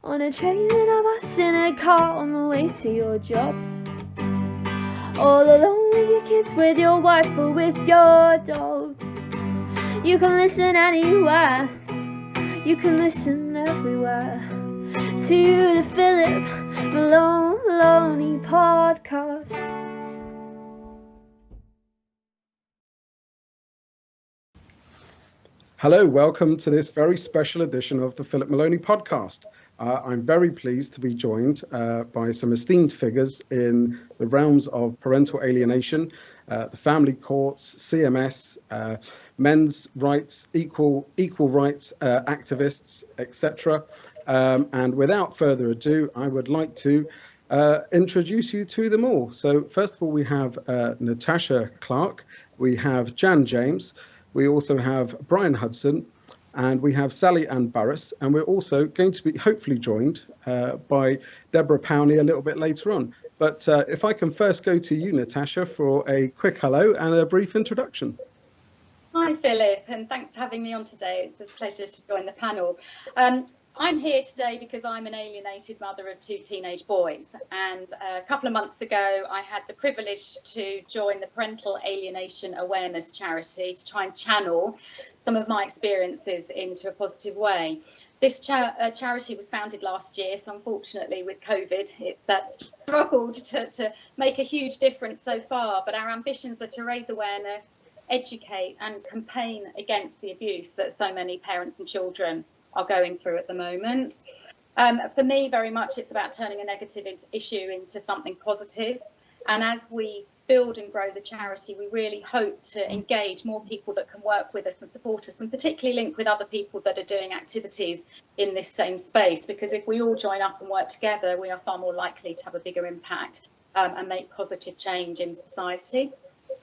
On a train, in a bus, in a car, on the way to your job. All alone with your kids, with your wife or with your dog. You can listen anywhere, you can listen everywhere, to the Philip Maloney podcast. Hello, welcome to this very special edition of the Philip Maloney podcast. I'm very pleased to be joined by some esteemed figures in the realms of parental alienation, the family courts, CMS, men's rights, equal rights activists, etc. And without further ado, I would like to introduce you to them all. So first of all, we have Natasha Clark, we have Jan James, we also have Brian Hudson, and we have Sally and Burris, and we're also going to be hopefully joined by Deborah Powney a little bit later on. But if I can first go to you, Natasha, for a quick hello and a brief introduction. Hi, Philip, and thanks for having me on today. It's a pleasure to join the panel. I'm here today because I'm an alienated mother of 2 teenage boys, and a couple of months ago I had the privilege to join the Parental Alienation Awareness charity to try and channel some of my experiences into a positive way. This charity was founded last year, so unfortunately with COVID it's struggled to make a huge difference so far, but our ambitions are to raise awareness, educate and campaign against the abuse that so many parents and children are going through at the moment. For me, very much it's about turning a negative issue into something positive. And as we build and grow the charity, we really hope to engage more people that can work with us and support us, and particularly link with other people that are doing activities in this same space, because if we all join up and work together, we are far more likely to have a bigger impact and make positive change in society.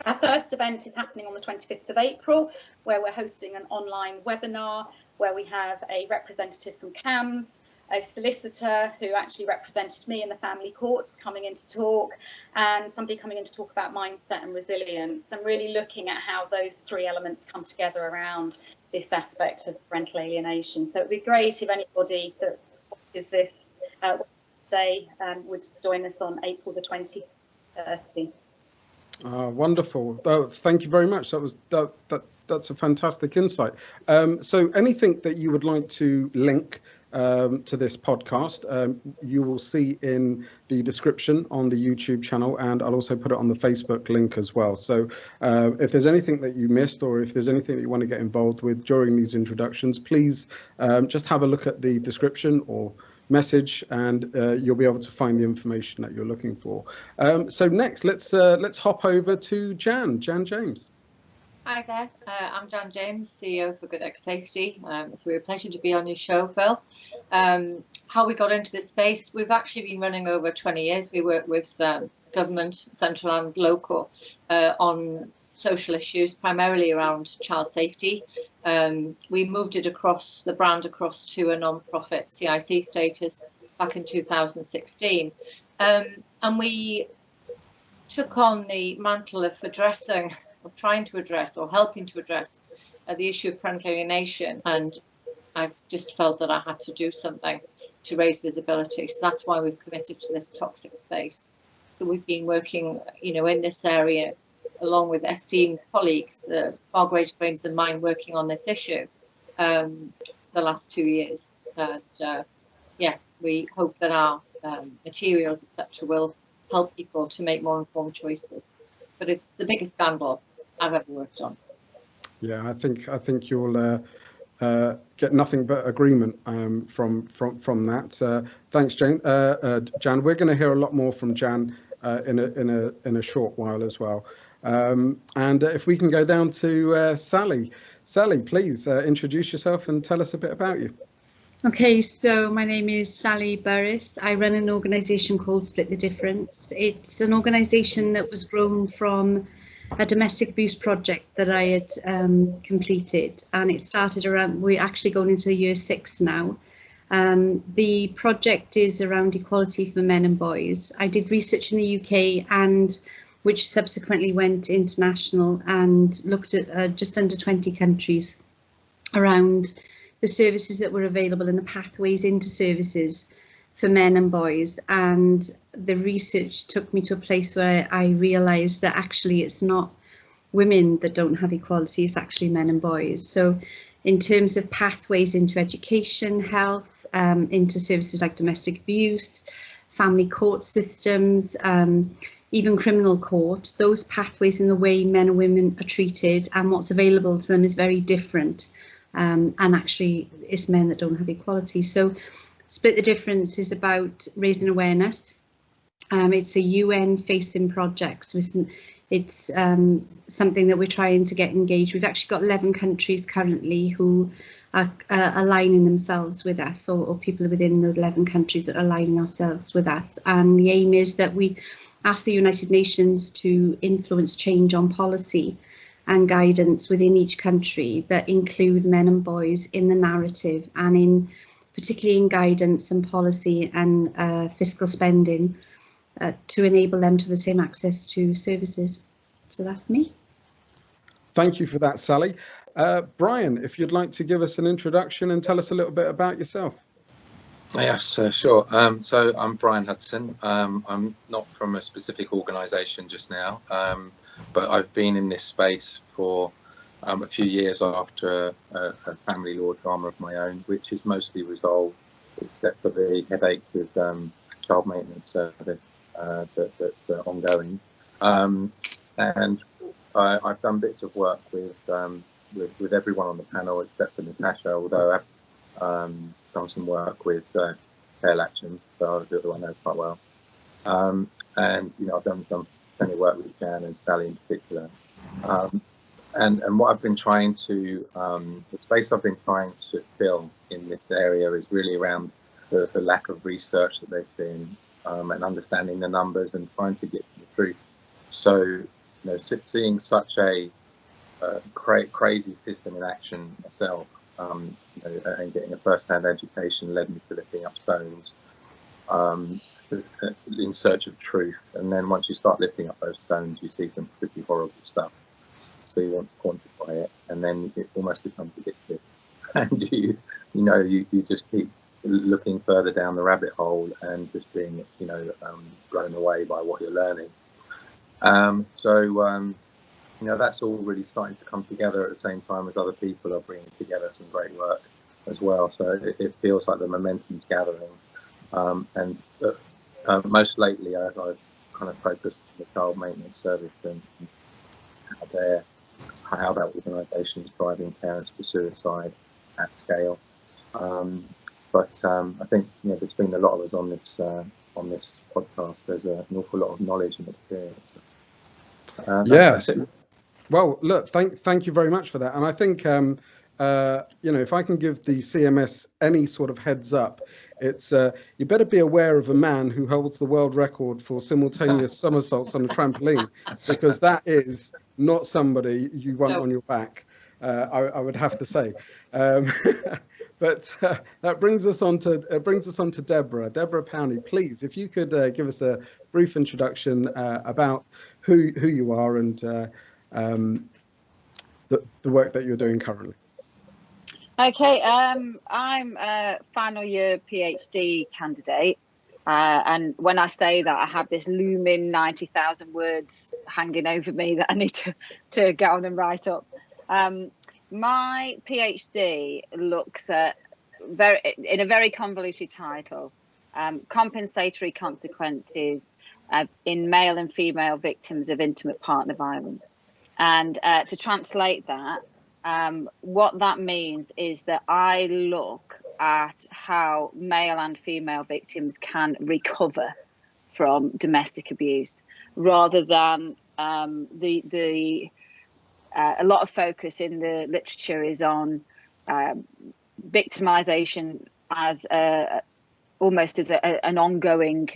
Our first event is happening on the 25th of April, where we're hosting an online webinar where we have a representative from CAMS, a solicitor who actually represented me in the family courts coming in to talk, and somebody coming in to talk about mindset and resilience, and really looking at how those 3 elements come together around this aspect of parental alienation. So it would be great if anybody that watches this today would join us on April the 20th, 30. Wonderful. Thank you very much. That's a fantastic insight. So anything that you would like to link to this podcast, you will see in the description on the YouTube channel, and I'll also put it on the Facebook link as well. So if there's anything that you missed, or if there's anything that you want to get involved with during these introductions, please just have a look at the description or message, and you'll be able to find the information that you're looking for. So next, let's hop over to Jan James. Hi there, I'm Jan James, CEO for Good Egg Safety. It's a real pleasure to be on your show, Phil. How we got into this space, we've actually been running over 20 years. We work with government, central and local, on social issues, primarily around child safety. We moved it across the brand across to a non-profit CIC status back in 2016. And we took on the mantle of trying to address or helping to address the issue of parental alienation, and I just felt that I had to do something to raise visibility. So that's why we've committed to this toxic space. So we've been working, in this area along with esteemed colleagues, far greater brains than mine, working on this issue the last 2 years. And we hope that our materials, etc., will help people to make more informed choices. But it's the biggest scandal I've ever worked on. Yeah, I think you'll get nothing but agreement from that. Thanks, Jan. We're going to hear a lot more from Jan in a short while as well. And if we can go down to Sally. Sally, please introduce yourself and tell us a bit about you. Okay, so my name is Sally Burris. I run an organisation called Split the Difference. It's an organisation that was grown from a domestic abuse project that I had completed, and it started around, we're actually going into year 6 now. The project is around equality for men and boys. I did research in the UK, and which subsequently went international, and looked at just under 20 countries around the services that were available and the pathways into services for men and boys. And the research took me to a place where I realised that actually it's not women that don't have equality, it's actually men and boys. So in terms of pathways into education, health, into services like domestic abuse, family court systems, even criminal court, those pathways in the way men and women are treated and what's available to them is very different. And actually it's men that don't have equality. So Split the Difference is about raising awareness. It's a UN facing project. So it's something that we're trying to get engaged. We've actually got 11 countries currently who are aligning themselves with us, or people within the 11 countries that are aligning ourselves with us. And the aim is that we ask the United Nations to influence change on policy and guidance within each country that include men and boys in the narrative, and particularly in guidance and policy and fiscal spending, to enable them to have the same access to services. So that's me. Thank you for that, Sally. Brian, if you'd like to give us an introduction and tell us a little bit about yourself. Yes, sure. So I'm Brian Hudson. I'm not from a specific organisation just now, but I've been in this space for a few years after a family law drama of my own, which is mostly resolved, except for the headache with child maintenance service that's ongoing. And I've done bits of work with everyone on the panel except for Natasha, although I've done some work with Fair Action, so I was the other one I know quite well. And I've done plenty of work with Jan and Sally in particular. And what I've been trying to, the space I've been trying to fill in this area is really around the lack of research that there's been, and understanding the numbers and trying to get to the truth. So, seeing such a crazy system in action myself, and getting a first-hand education led me to lifting up stones in search of truth. And then once you start lifting up those stones, you see some pretty horrible stuff. So you want to quantify it, and then it almost becomes addictive. And you just keep looking further down the rabbit hole and just being, blown away by what you're learning. That's all really starting to come together at the same time as other people are bringing together some great work as well. So it feels like the momentum's gathering. And most lately, I've kind of focused on the child maintenance service and how that organisation is driving parents to suicide at scale. But I think between a lot of us on this podcast, there's an awful lot of knowledge and experience. That's it. Well, look, thank you very much for that. And I think if I can give the CMS any sort of heads up, it's you better be aware of a man who holds the world record for simultaneous somersaults on a trampoline, because that is not somebody you want on your back. I would have to say. But that brings us on to Deborah. Deborah Powney, please, if you could give us a brief introduction about who you are and the work that you're doing currently. Okay, I'm a final year PhD candidate, and when I say that, I have this looming 90,000 words hanging over me that I need to get on and write up. My PhD looks at in a very convoluted title, compensatory consequences in male and female victims of intimate partner violence. And to translate that, what that means is that I look at how male and female victims can recover from domestic abuse, rather than a lot of focus in the literature is on victimization as almost as an ongoing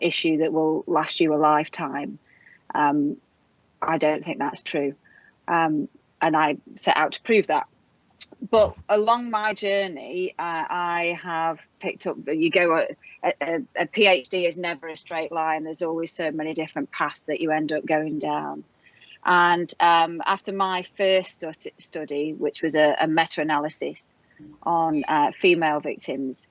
issue that will last you a lifetime. I don't think that's true. And I set out to prove that. But along my journey, I have picked up, a PhD is never a straight line. There's always so many different paths that you end up going down. And after my first study, which was a meta-analysis on female victims.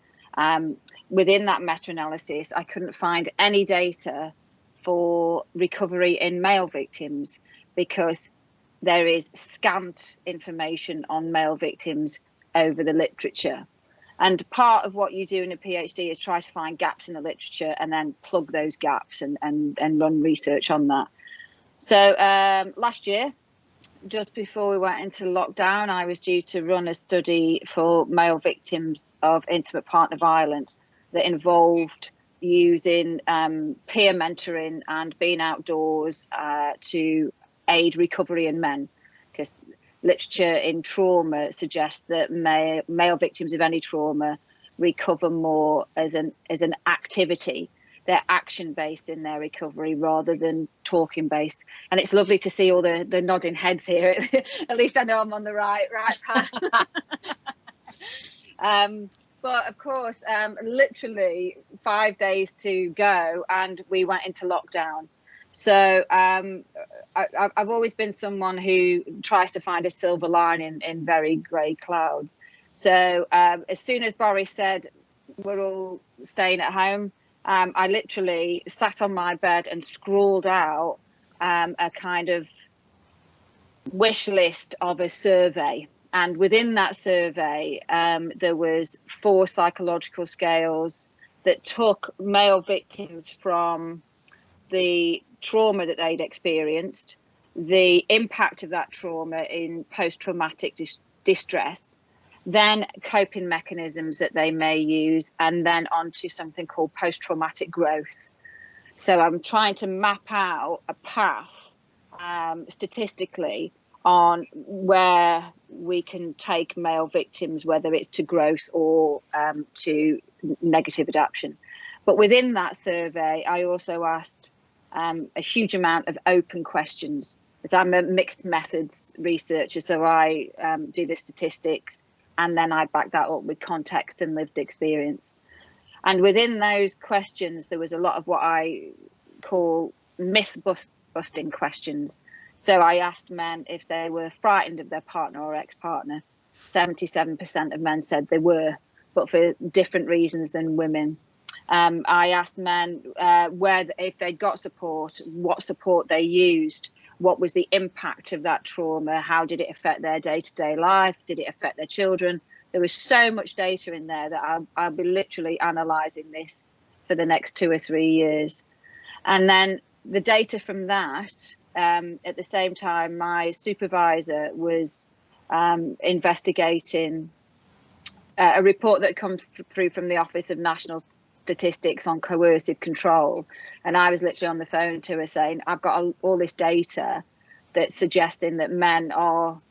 Within that meta-analysis, I couldn't find any data for recovery in male victims because there is scant information on male victims over the literature. And part of what you do in a PhD is try to find gaps in the literature and then plug those gaps and run research on that. So last year, just before we went into lockdown, I was due to run a study for male victims of intimate partner violence that involved using peer mentoring and being outdoors to aid recovery in men, because literature in trauma suggests that male victims of any trauma recover more as an activity. They're action based in their recovery rather than talking based. And it's lovely to see all the nodding heads here. At least I know I'm on the right path. But of course, literally 5 days to go and we went into lockdown. So I've always been someone who tries to find a silver lining in very grey clouds. So as soon as Boris said we're all staying at home, I literally sat on my bed and scrawled out a kind of wish list of a survey. And within that survey, there was 4 psychological scales that took male victims from the trauma that they'd experienced, the impact of that trauma in post-traumatic distress, then coping mechanisms that they may use, and then onto something called post-traumatic growth. So I'm trying to map out a path statistically on where we can take male victims, whether it's to growth or to negative adaptation. But within that survey, I also asked a huge amount of open questions, as I'm a mixed methods researcher, so I do the statistics and then I back that up with context and lived experience. And within those questions, there was a lot of what I call myth busting questions. So I asked men if they were frightened of their partner or ex-partner. 77% of men said they were, but for different reasons than women. I asked men if they got support, what support they used, what was the impact of that trauma, how did it affect their day-to-day life, did it affect their children? There was so much data in there that I'll be literally analysing this for the next 2 or 3 years. And then the data from that, at the same time, my supervisor was investigating a report that comes through from the Office of National Statistics on coercive control. And I was literally on the phone to her saying, I've got all this data that's suggesting that men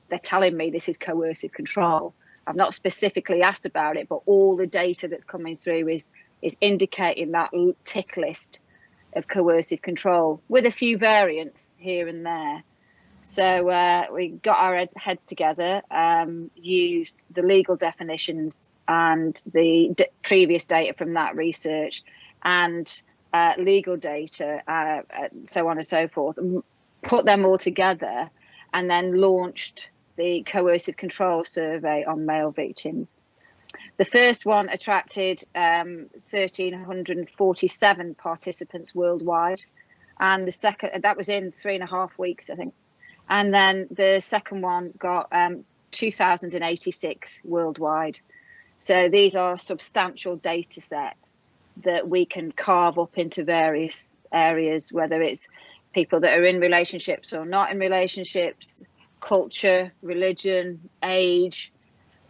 they're telling me this is coercive control. I've not specifically asked about it, but all the data that's coming through is indicating that tick list of coercive control with a few variants here and there. So we got our heads together, used the legal definitions and the previous data from that research and legal data, so on and so forth, put them all together and then launched the coercive control survey on male victims. The first one attracted 1,347 participants worldwide, and the second, that was in 3.5 weeks, I think. And then the second one got 2,086 worldwide. So these are substantial data sets that we can carve up into various areas, whether it's people that are in relationships or not in relationships, culture, religion, age,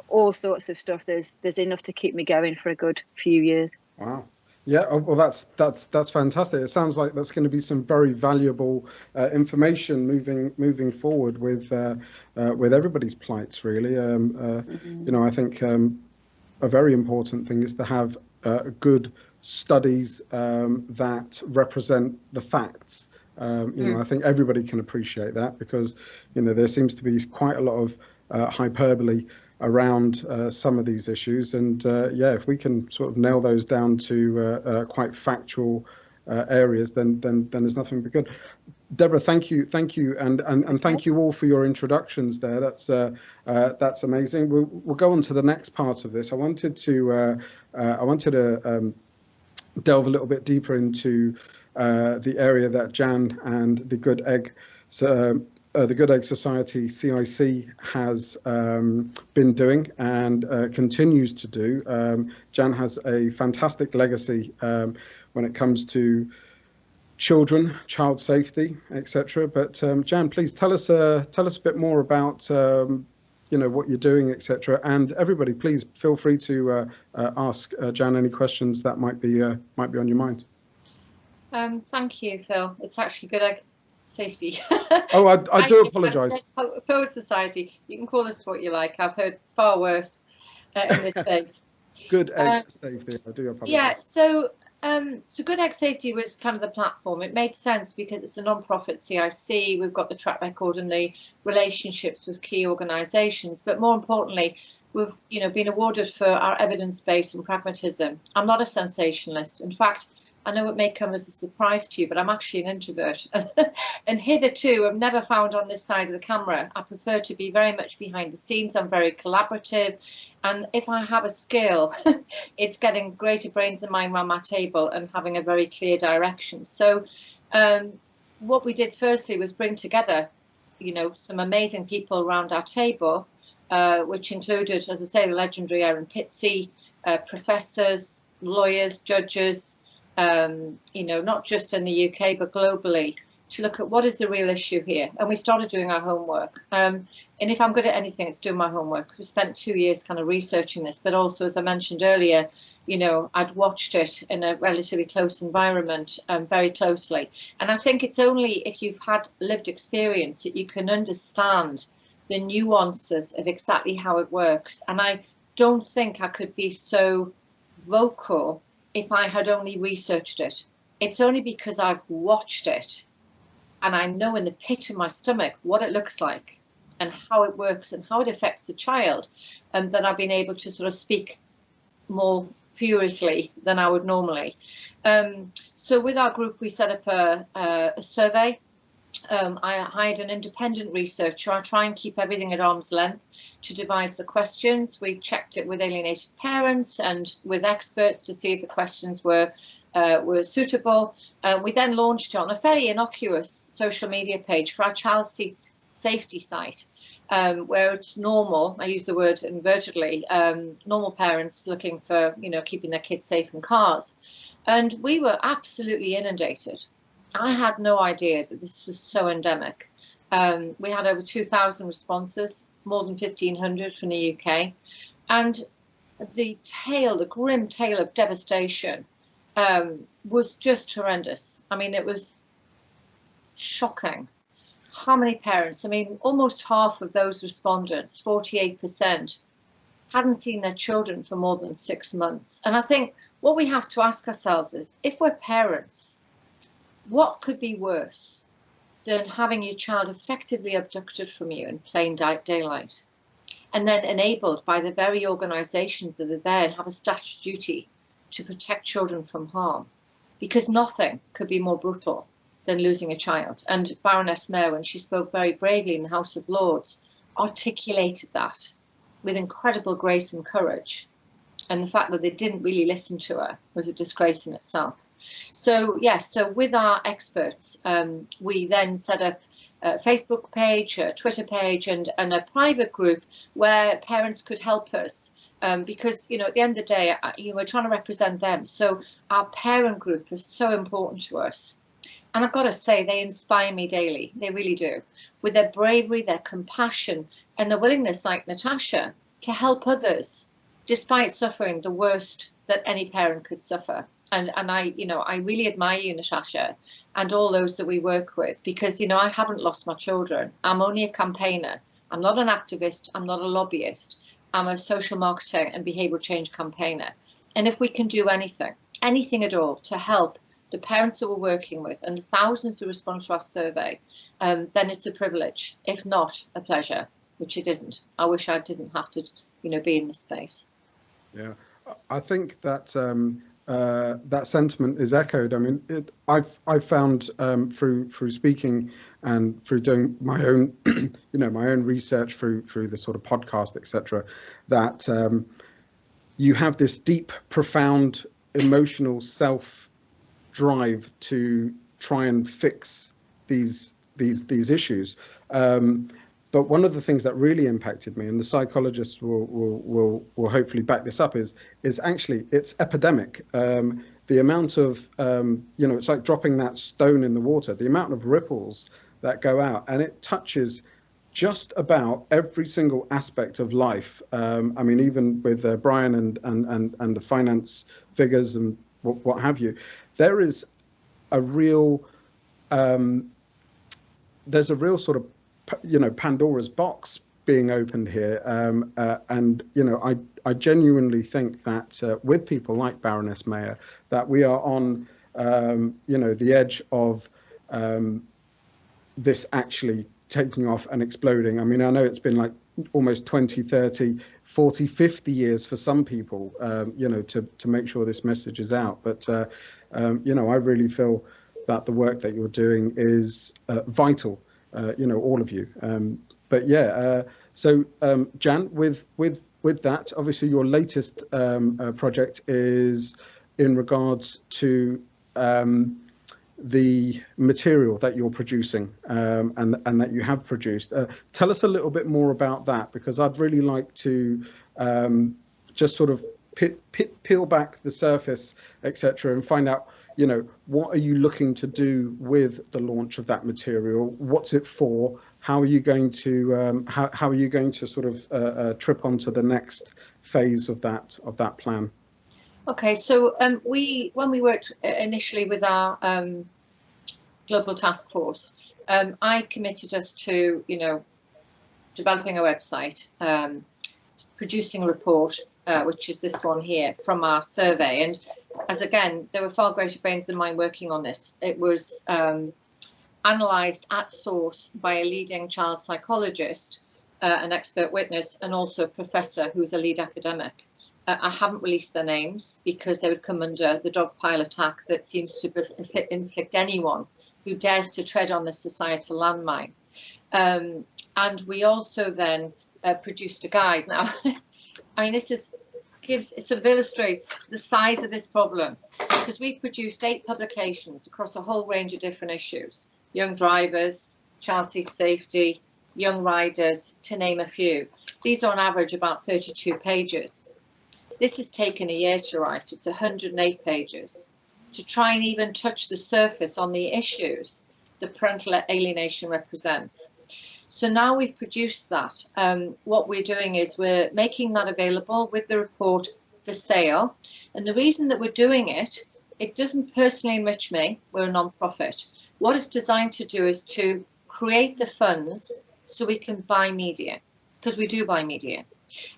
all sorts of stuff. There's enough to keep me going for a good few years. Wow. Yeah, well, that's fantastic. It sounds like that's going to be some very valuable information moving forward with everybody's plights, really. You know, I think a very important thing is to have good studies that represent the facts. You know, I think everybody can appreciate that because, you know, there seems to be quite a lot of hyperbole around some of these issues, and yeah, if we can sort of nail those down to quite factual areas, then there's nothing but good. Deborah, thank you, and thank you all for your introductions there. That's amazing. We'll go on to the next part of this. I wanted to delve a little bit deeper into the area that Jan and the Good Egg Society CIC has been doing and continues to do. Jan has a fantastic legacy when it comes to children, child safety, etc. But Jan, please tell us a bit more about what you're doing, etc. And everybody, please feel free to ask Jan any questions that might be on your mind. Thank you, Phil. It's actually Good Egg Safety. Oh, I do apologise. Forward Society. You can call us what you like. I've heard far worse in this space. Good Egg Safety. I do apologise. Yeah. So Good Egg Safety was kind of the platform. It made sense because it's a non-profit CIC. We've got the track record and the relationships with key organisations, but more importantly, we've been awarded for our evidence base and pragmatism. I'm not a sensationalist. In fact, I know it may come as a surprise to you, but I'm actually an introvert. And hitherto, I've never found on this side of the camera. I prefer to be very much behind the scenes. I'm very collaborative. And if I have a skill, it's getting greater brains and mind around my table and having a very clear direction. So what we did firstly was bring together, some amazing people around our table, which included, as I say, the legendary Erin Pitsey, professors, lawyers, judges, not just in the UK, but globally, to look at what is the real issue here. And we started doing our homework. And if I'm good at anything, it's doing my homework. We spent 2 years kind of researching this, but also, as I mentioned earlier, I'd watched it in a relatively close environment, very closely. And I think it's only if you've had lived experience that you can understand the nuances of exactly how it works. And I don't think I could be so vocal if I had only researched it. It's only because I've watched it and I know in the pit of my stomach what it looks like and how it works and how it affects the child, and that I've been able to sort of speak more furiously than I would normally. So with our group, we set up a survey. I hired an independent researcher. I try and keep everything at arm's length to devise the questions. We checked it with alienated parents and with experts to see if the questions were suitable. We then launched it on a fairly innocuous social media page for our child safety site, where it's normal, I use the word invertedly, normal parents looking for, keeping their kids safe in cars. And we were absolutely inundated. I had no idea that this was so endemic. We had over 2,000 responses, more than 1,500 from the UK. And the grim tale of devastation was just horrendous. I mean, it was shocking. How many parents? I mean, almost half of those respondents, 48%, hadn't seen their children for more than 6 months. And I think what we have to ask ourselves is, if we're parents, what could be worse than having your child effectively abducted from you in plain daylight, and then enabled by the very organisations that are there and have a statutory duty to protect children from harm? Because nothing could be more brutal than losing a child. And Baroness Mayer, when she spoke very bravely in the House of Lords, articulated that with incredible grace and courage. And the fact that they didn't really listen to her was a disgrace in itself. So yes, so with our experts, we then set up a Facebook page, a Twitter page, and a private group where parents could help us, because at the end of the day, we're trying to represent them. So our parent group is so important to us, and I've got to say, they inspire me daily. They really do, with their bravery, their compassion, and the willingness, like Natasha, to help others, despite suffering the worst that any parent could suffer. And I really admire you, Natasha, and all those that we work with, because, I haven't lost my children. I'm only a campaigner. I'm not an activist. I'm not a lobbyist. I'm a social marketing and behavioural change campaigner. And if we can do anything at all to help the parents that we're working with and the thousands who respond to our survey, then it's a privilege, if not a pleasure, which it isn't. I wish I didn't have to, be in this space. Yeah, I think that that sentiment is echoed. I mean, I've found through speaking and through doing my own, my own research through the sort of podcast, etc., that you have this deep, profound, emotional self drive to try and fix these issues. But one of the things that really impacted me, and the psychologists will hopefully back this up, is actually it's epidemic. The amount of it's like dropping that stone in the water. The amount of ripples that go out, and it touches just about every single aspect of life. I mean, even with Brian and the finance figures and what have you, there is a real there's a real sort of Pandora's box being opened here, and I genuinely think that with people like Baroness Mayer, that we are on the edge of this actually taking off and exploding. I mean, I know it's been like almost 20, 30, 40, 50 years for some people, to make sure this message is out. But I really feel that the work that you're doing is vital. All of you. But yeah, so Jan, with that, obviously your latest project is in regards to the material that you're producing and that you have produced. Tell us a little bit more about that, because I'd really like to just sort of peel back the surface, etc., and find out, what are you looking to do with the launch of that material? What's it for? How are you going to how are you going to sort of trip onto the next phase of that plan? Okay, so when we worked initially with our global task force, I committed us to developing a website, producing a report, which is this one here from our survey. And as again, there were far greater brains than mine working on this. It was analysed at source by a leading child psychologist, an expert witness, and also a professor who's a lead academic. I haven't released their names because they would come under the dogpile attack that seems to inflict anyone who dares to tread on the societal landmine. And we also then produced a guide. Now, I mean, it sort of illustrates the size of this problem, because we produced 8 publications across a whole range of different issues: young drivers, child seat safety, young riders, to name a few. These are on average about 32 pages. This has taken a year to write. It's 108 pages to try and even touch the surface on the issues that parental alienation represents. So now we've produced that. What we're doing is we're making that available with the report for sale. And the reason that we're doing it, it doesn't personally enrich me. We're a non-profit. What it's designed to do is to create the funds so we can buy media, because we do buy media.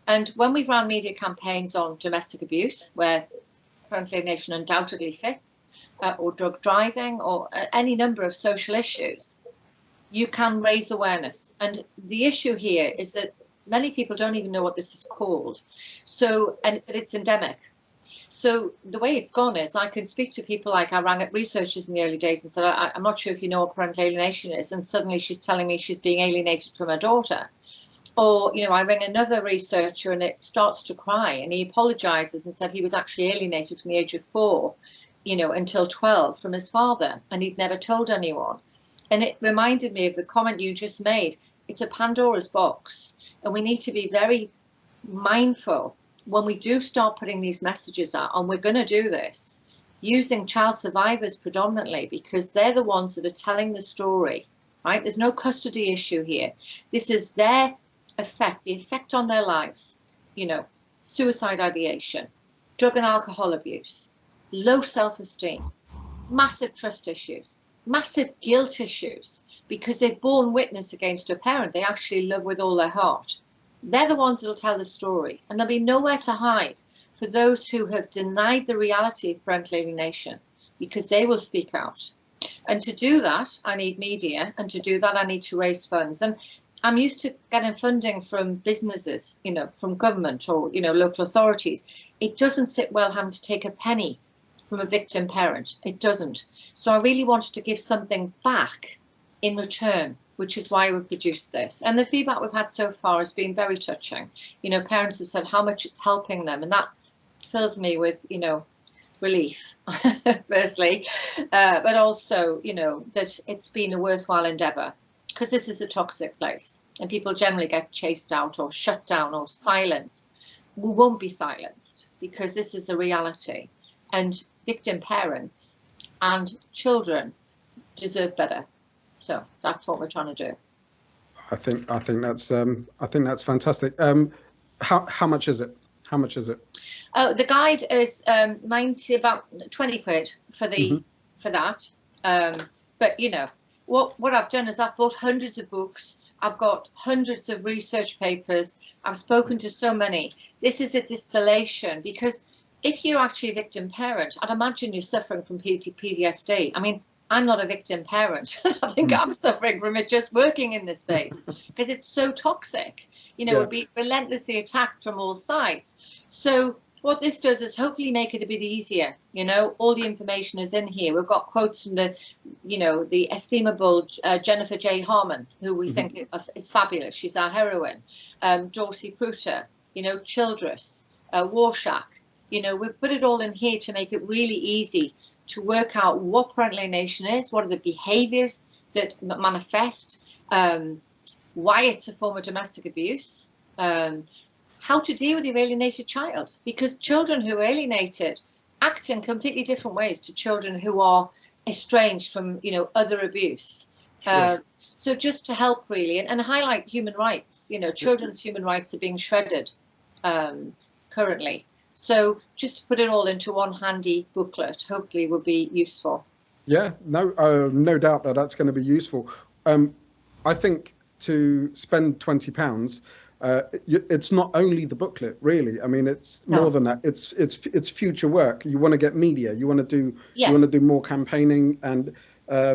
And when we run media campaigns on domestic abuse, where parental alienation undoubtedly fits, or drug driving, or any number of social issues, you can raise awareness. And the issue here is that many people don't even know what this is called. So, but it's endemic. So the way it's gone is I can speak to people like I rang up researchers in the early days and said, I'm not sure if you know what parental alienation is. And suddenly she's telling me she's being alienated from her daughter. Or, I ring another researcher and it starts to cry and he apologizes and said he was actually alienated from the age of 4, until 12 from his father, and he'd never told anyone. And it reminded me of the comment you just made. It's a Pandora's box, and we need to be very mindful when we do start putting these messages out, and we're going to do this using child survivors predominantly, because they're the ones that are telling the story, right? There's no custody issue here. This is their effect, the effect on their lives, suicide ideation, drug and alcohol abuse, low self-esteem, massive trust issues, massive guilt issues, because they've borne witness against a parent they actually love with all their heart. They're the ones that will tell the story, and there'll be nowhere to hide for those who have denied the reality of parental alienation, because they will speak out. And to do that, I need media, and to do that, I need to raise funds. And I'm used to getting funding from businesses, from government or, local authorities. It doesn't sit well having to take a penny from a victim parent. It doesn't. So I really wanted to give something back in return, which is why we produced this. And the feedback we've had so far has been very touching. You know, parents have said how much it's helping them, and that fills me with, you know, relief, firstly, but also, you know, that it's been a worthwhile endeavour, because this is a toxic place and people generally get chased out or shut down or silenced. We won't be silenced, because this is a reality, and victim parents and children deserve better. So that's what we're trying to do. I think that's fantastic. How much is it? How much is it? Oh, the guide is 90, about 20 quid for the for that. But you know, what I've done is I've bought hundreds of books. I've got hundreds of research papers. I've spoken to so many. This is a distillation, because if you're actually a victim parent, I'd imagine you're suffering from PTSD. I mean, I'm not a victim parent. I think I'm suffering from it just working in this space, because it's so toxic. You know, we'll be relentlessly attacked from all sides. So what this does is hopefully make it a bit easier. You know, all the information is in here. We've got quotes from the, you know, the estimable Jennifer J. Harmon, who we think is fabulous. She's our heroine. Dorsey Pruter, you know, Childress, Warshak. You know, we've put it all in here to make it really easy to work out what parental alienation is, what are the behaviours that manifest, why it's a form of domestic abuse, how to deal with your alienated child, because children who are alienated act in completely different ways to children who are estranged from, you know, other abuse. Sure. So just to help really and highlight human rights, you know, children's human rights are being shredded currently. So just to put it all into one handy booklet, hopefully will be useful. Yeah, no doubt that that's going to be useful. I think to spend £20, it's not only the booklet, really. I mean, it's more than that. It's future work. You want to get media. You want to do more campaigning. And I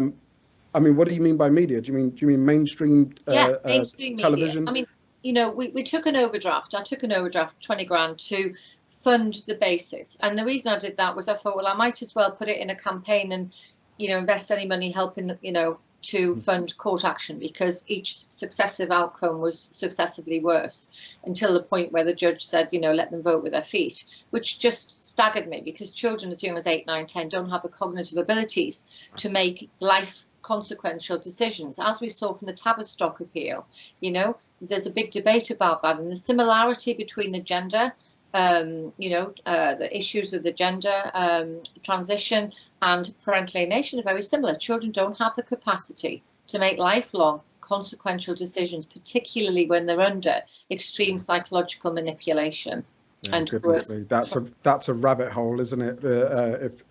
mean, what do you mean by media? Do you mean mainstream? Mainstream television? Media. I mean, you know, we took an overdraft. I took an overdraft, 20 grand, to fund the basics. And the reason I did that was I thought, well, I might as well put it in a campaign and, you know, invest any money helping, you know, to fund court action, because each successive outcome was successively worse, until the point where the judge said, you know, let them vote with their feet, which just staggered me, because children as young as 8, 9, 10 don't have the cognitive abilities to make life consequential decisions, as we saw from the Tavistock appeal. You know, there's a big debate about that, and the similarity between the gender, you know, the issues of the gender transition and parental alienation are very similar. Children don't have the capacity to make lifelong consequential decisions, particularly when they're under extreme psychological manipulation. Yeah, and goodness me, that's a rabbit hole, isn't it?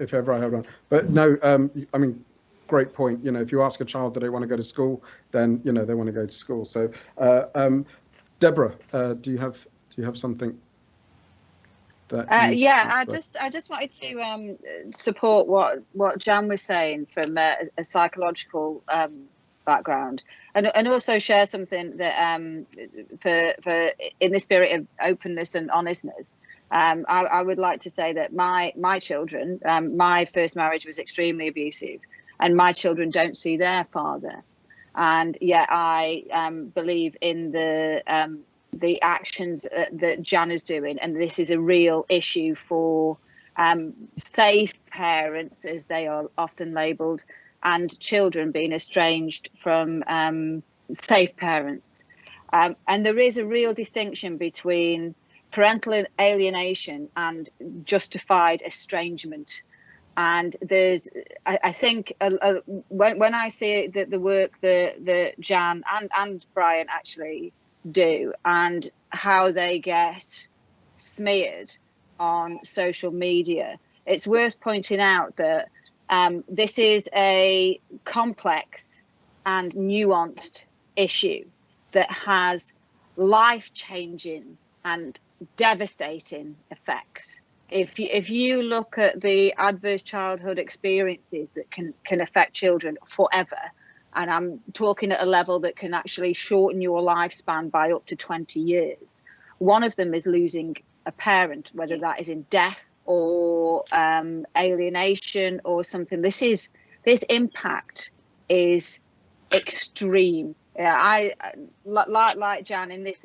If ever I have one. But no, I mean, great point. You know, if you ask a child do they want to go to school, then you know they want to go to school. So, Deborah, do you have something? I just wanted to support what Jan was saying from a psychological background, and also share something that for in the spirit of openness and honestness. I would like to say that my children, my first marriage was extremely abusive, and my children don't see their father, and yet I believe in the actions that Jan is doing, and this is a real issue for safe parents, as they are often labelled, and children being estranged from safe parents. And there is a real distinction between parental alienation and justified estrangement. And there's, I think, when I see the work that Jan and Brian actually do, and how they get smeared on social media, it's worth pointing out that this is a complex and nuanced issue that has life-changing and devastating effects. If you look at the adverse childhood experiences that can affect children forever, and I'm talking at a level that can actually shorten your lifespan by up to 20 years. One of them is losing a parent, whether that is in death or alienation or something. This impact is extreme. I like Jan in this.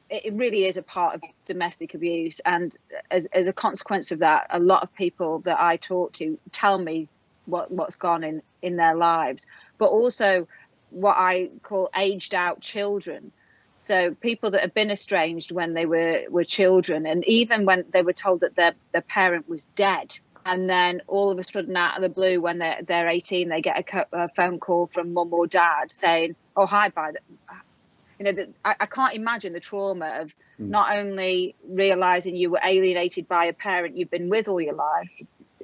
It really is a part of domestic abuse, and as a consequence of that, a lot of people that I talk to tell me what's gone in their lives, but also what I call aged out children. So people that have been estranged when they were children, and even when they were told that their parent was dead, and then all of a sudden out of the blue, when they're 18, they get a phone call from mum or dad saying, "Oh, hi, I can't imagine the trauma of not only realizing you were alienated by a parent you've been with all your life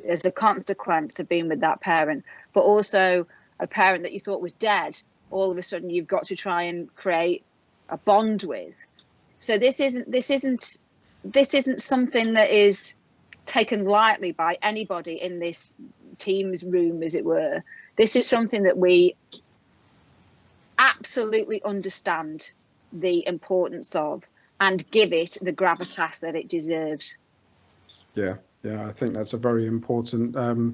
as a consequence of being with that parent, but also a parent that you thought was dead. All of a sudden, you've got to try and create a bond with." So this isn't something that is taken lightly by anybody in this team's room, as it were. This is something that we absolutely understand the importance of and give it the gravitas that it deserves. Yeah, I think that's a very important, to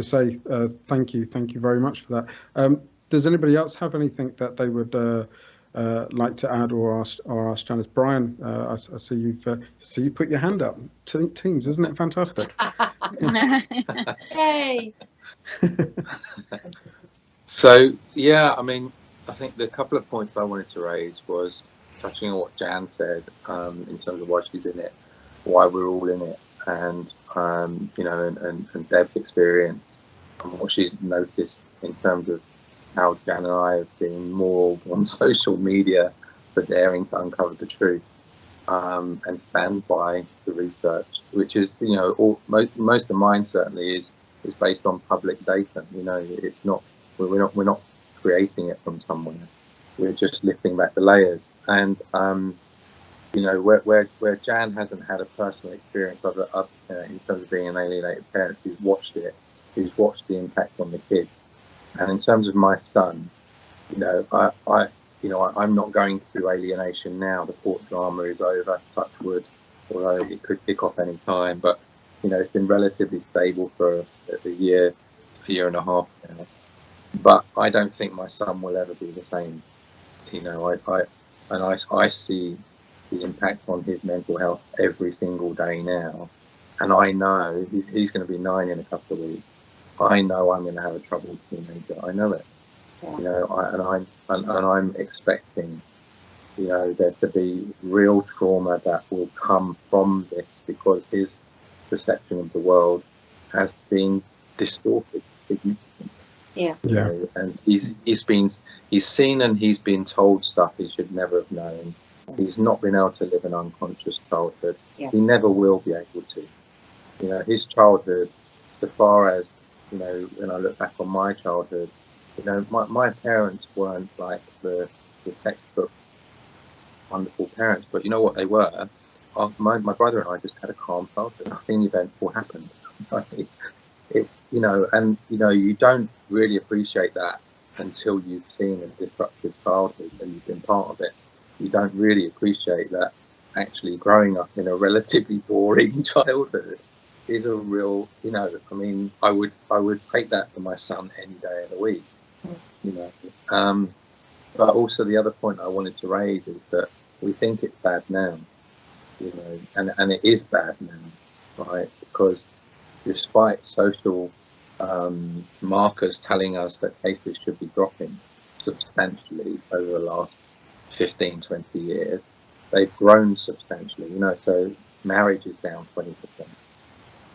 say thank you very much for that. Does anybody else have anything that they would like to add or ask Janice? Brian, I see you put your hand up. Teams, isn't it fantastic? Yay! So, yeah, I mean, I think the couple of points I wanted to raise was touching on what Jan said in terms of why she's in it, why we're all in it, and and Deb's experience and what she's noticed in terms of how Jan and I have been more on social media for daring to uncover the truth and stand by the research, which is, most of mine certainly is based on public data. It's not. We're not creating it from somewhere. We're just lifting back the layers. And where Jan hasn't had a personal experience of it, in terms of being an alienated parent, she's watched it. She's watched the impact on the kids. And in terms of my son, I'm not going through alienation now. The court drama is over, touch wood, although it could kick off any time. But it's been relatively stable for a year and a half now. But I don't think my son will ever be the same. I see the impact on his mental health every single day now, and I know he's going to be 9 in a couple of weeks. I know I'm going to have a troubled teenager. I know it. I'm expecting, there to be real trauma that will come from this because his perception of the world has been distorted significantly. And he's seen and he's been told stuff he should never have known. He's not been able to live an unconscious childhood. He never will be able to. His childhood, so far as when I look back on my childhood, my parents weren't like the textbook wonderful parents, but you know what they were? My brother and I just had a calm childhood. Nothing eventful happened. You don't really appreciate that until you've seen a disruptive childhood and you've been part of it. You don't really appreciate that actually growing up in a relatively boring childhood is a real, I would take that for my son any day of the week, But also the other point I wanted to raise is that we think it's bad now, and it is bad now, right? Because despite social markers telling us that cases should be dropping substantially over the last 15, 20 years, they've grown substantially, so marriage is down 20%,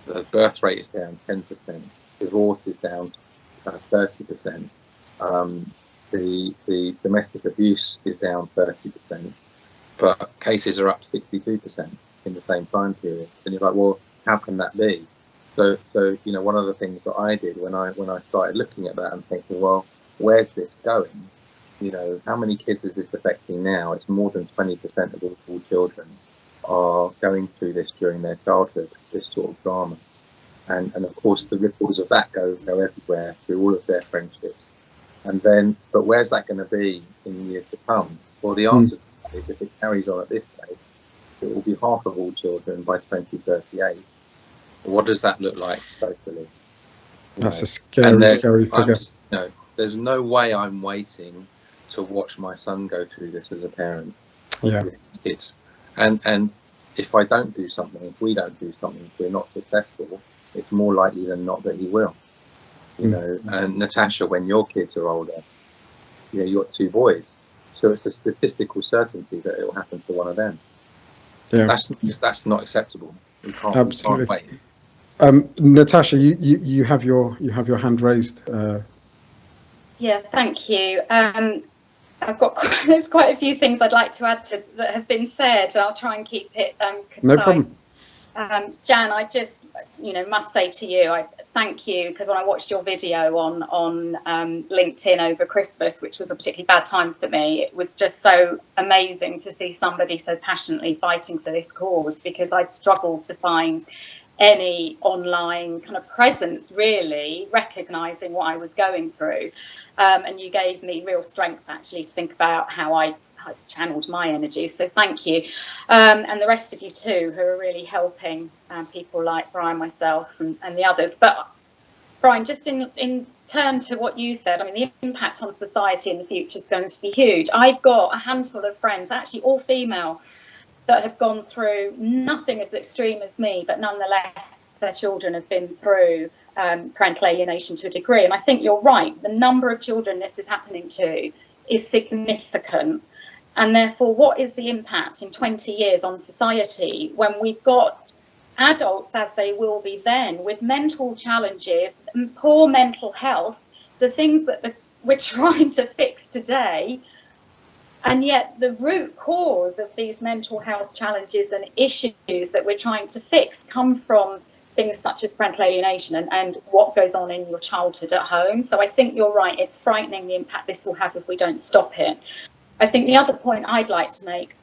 the birth rate is down 10%, divorce is down 30%, the domestic abuse is down 30%, but cases are up 62% in the same time period. And you're like, well, how can that be? So one of the things that I did when I started looking at that and thinking, well, where's this going? How many kids is this affecting now? It's more than 20% of all children are going through this during their childhood, this sort of drama. And of course, the ripples of that go everywhere through all of their friendships. But where's that going to be in years to come? Well, the answer is if it carries on at this pace, it will be half of all children by 2038. What does that look like socially? That's a scary figure. There's no way I'm waiting to watch my son go through this as a parent. Yeah. And if I don't do something, if we don't do something, if we're not successful, it's more likely than not that he will. You know, and Natasha, when your kids are older, you've got 2 boys, so it's a statistical certainty that it will happen to one of them. Yeah. That's not acceptable. We can't wait. Natasha, you have your hand raised. Yeah, thank you. I've got there's quite a few things I'd like to add to that have been said. I'll try and keep it concise. No problem. Jan, I just must say to you, I thank you, because when I watched your video on LinkedIn over Christmas, which was a particularly bad time for me, it was just so amazing to see somebody so passionately fighting for this cause, because I'd struggled to find any online kind of presence really recognising what I was going through. And you gave me real strength actually to think about how I channeled my energy, so thank you. And the rest of you too, who are really helping people like Brian, myself and the others. But Brian, just in turn to what you said, I mean, the impact on society in the future is going to be huge. I've got a handful of friends, actually all female, that have gone through nothing as extreme as me, but nonetheless their children have been through parental alienation to a degree. And I think you're right, the number of children this is happening to is significant. And therefore, what is the impact in 20 years on society when we've got adults, as they will be then, with mental challenges, poor mental health, the things that we're trying to fix today, and yet the root cause of these mental health challenges and issues that we're trying to fix come from things such as parental alienation and what goes on in your childhood at home. So I think you're right, it's frightening the impact this will have if we don't stop it. I think the other point I'd like to make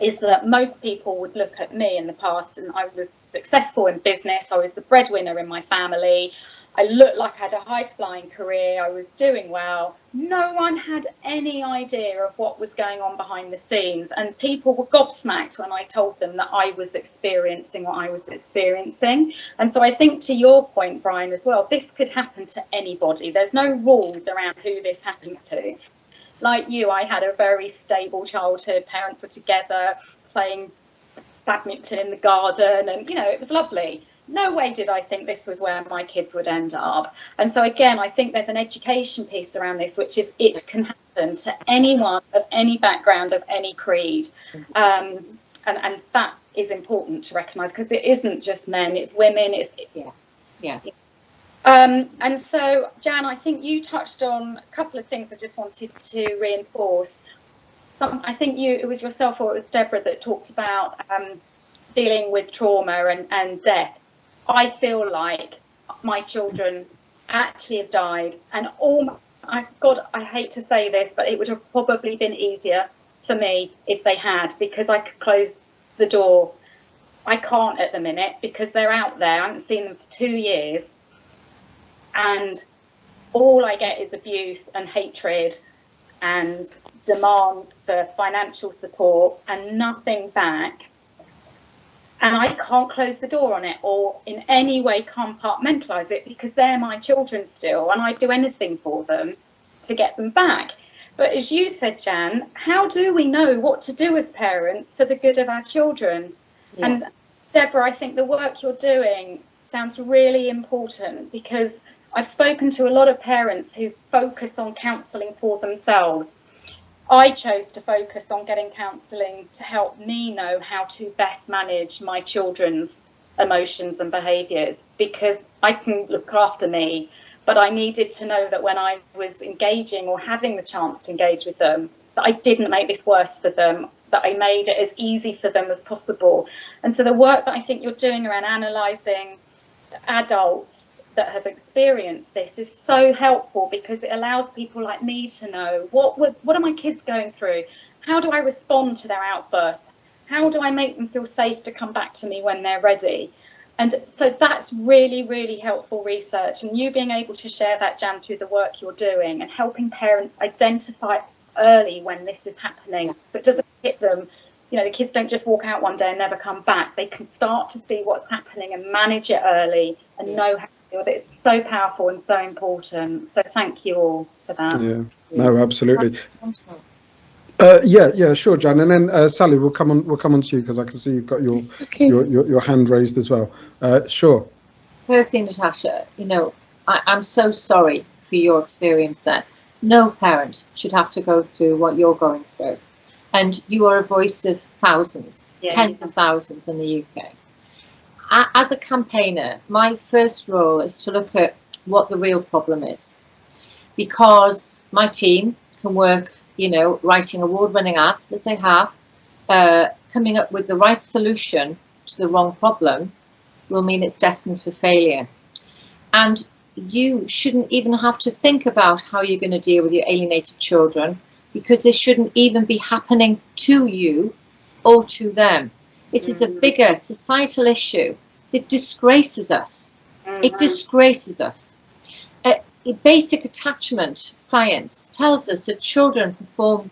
is that most people would look at me in the past, and I was successful in business, I was the breadwinner in my family, I looked like I had a high-flying career, I was doing well. No one had any idea of what was going on behind the scenes, and people were gobsmacked when I told them that I was experiencing what I was experiencing. And so I think, to your point, Brian, as well, this could happen to anybody. There's no rules around who this happens to. Like you, I had a very stable childhood. Parents were together playing badminton in the garden, and it was lovely. No way did I think this was where my kids would end up. And so again, I think there's an education piece around this, which is it can happen to anyone of any background, of any creed. And that is important to recognise, because it isn't just men, it's women. And so, Jan, I think you touched on a couple of things I just wanted to reinforce. I think it was yourself or it was Deborah that talked about dealing with trauma and death. I feel like my children actually have died, and I hate to say this, but it would have probably been easier for me if they had, because I could close the door. I can't at the minute because they're out there. I haven't seen them for 2 years. And all I get is abuse and hatred and demands for financial support and nothing back. And I can't close the door on it or in any way compartmentalise it, because they're my children still, and I'd do anything for them to get them back. But as you said, Jan, how do we know what to do as parents for the good of our children? Yeah. And Deborah, I think the work you're doing sounds really important, because I've spoken to a lot of parents who focus on counselling for themselves. I chose to focus on getting counselling to help me know how to best manage my children's emotions and behaviours, because I can look after me, but I needed to know that when I was engaging or having the chance to engage with them, that I didn't make this worse for them, that I made it as easy for them as possible. And so the work that I think you're doing around analysing adults that have experienced this is so helpful, because it allows people like me to know what are my kids going through? How do I respond to their outbursts? How do I make them feel safe to come back to me when they're ready? And so that's really, really helpful research, and you being able to share that, Jan, through the work you're doing and helping parents identify early when this is happening, so it doesn't hit them you know, the kids don't just walk out one day and never come back. They can start to see what's happening and manage it early and know how to deal with it. It's so powerful and so important. So thank you all for that. Yeah, no, absolutely. Yeah, sure, Jan. And then Sally, we'll come on to you, because I can see you've got your hand raised as well. Sure. Firstly, Natasha, you know, I'm so sorry for your experience there. No parent should have to go through what you're going through. And you are a voice of thousands, tens of thousands in the UK. As a campaigner, my first role is to look at what the real problem is, because my team can work, you know, writing award-winning ads, as they have, coming up with the right solution to the wrong problem will mean it's destined for failure. And you shouldn't even have to think about how you're going to deal with your alienated children, because this shouldn't even be happening to you or to them. This is a bigger societal issue. It disgraces us. It disgraces us. Basic attachment science tells us that children perform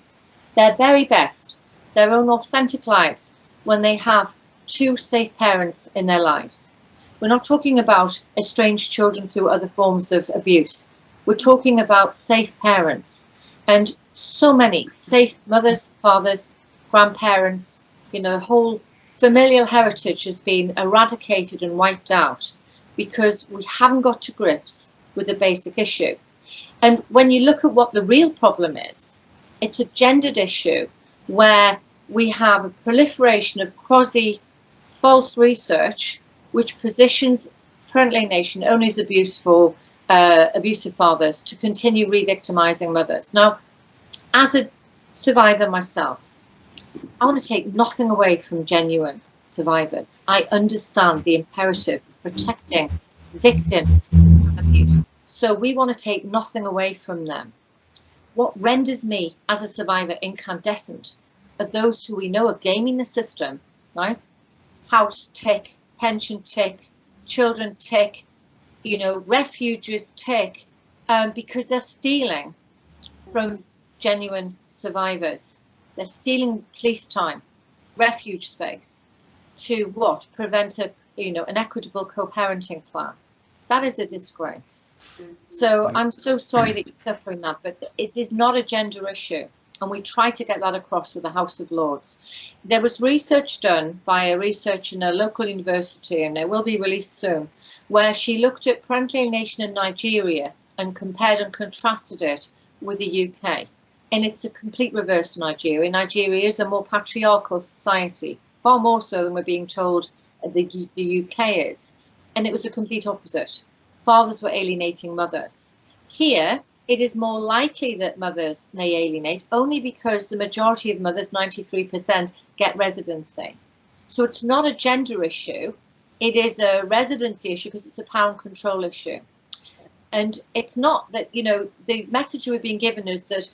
their very best, their own authentic lives, when they have two safe parents in their lives. We're not talking about estranged children through other forms of abuse. We're talking about safe parents. And so many safe mothers, fathers, grandparents, you know, the whole familial heritage has been eradicated and wiped out because we haven't got to grips with the basic issue. And when you look at what the real problem is, it's a gendered issue where we have a proliferation of quasi-false research which positions parental alienation only as abuse for abusive fathers to continue re-victimizing mothers. Now, as a survivor myself, I want to take nothing away from genuine survivors. I understand the imperative of protecting victims of abuse. So we want to take nothing away from them. What renders me as a survivor incandescent are those who we know are gaming the system, right? House tick, pension tick, children tick, you know, refuges tick, because they're stealing from genuine survivors. They're stealing police time, refuge space, to what? Prevent an equitable co-parenting plan. That is a disgrace. So I'm so sorry that you're suffering that, but it is not a gender issue. And we try to get that across with the House of Lords. There was research done by a researcher in a local university, and it will be released soon, where she looked at parental alienation in Nigeria and compared and contrasted it with the UK. And it's a complete reverse in Nigeria. Nigeria is a more patriarchal society, far more so than we're being told the UK is. And it was a complete opposite. Fathers were alienating mothers. Here, it is more likely that mothers may alienate, only because the majority of mothers, 93%, get residency. So it's not a gender issue. It is a residency issue because it's a power control issue. And it's not that, you know, the message we're being given is that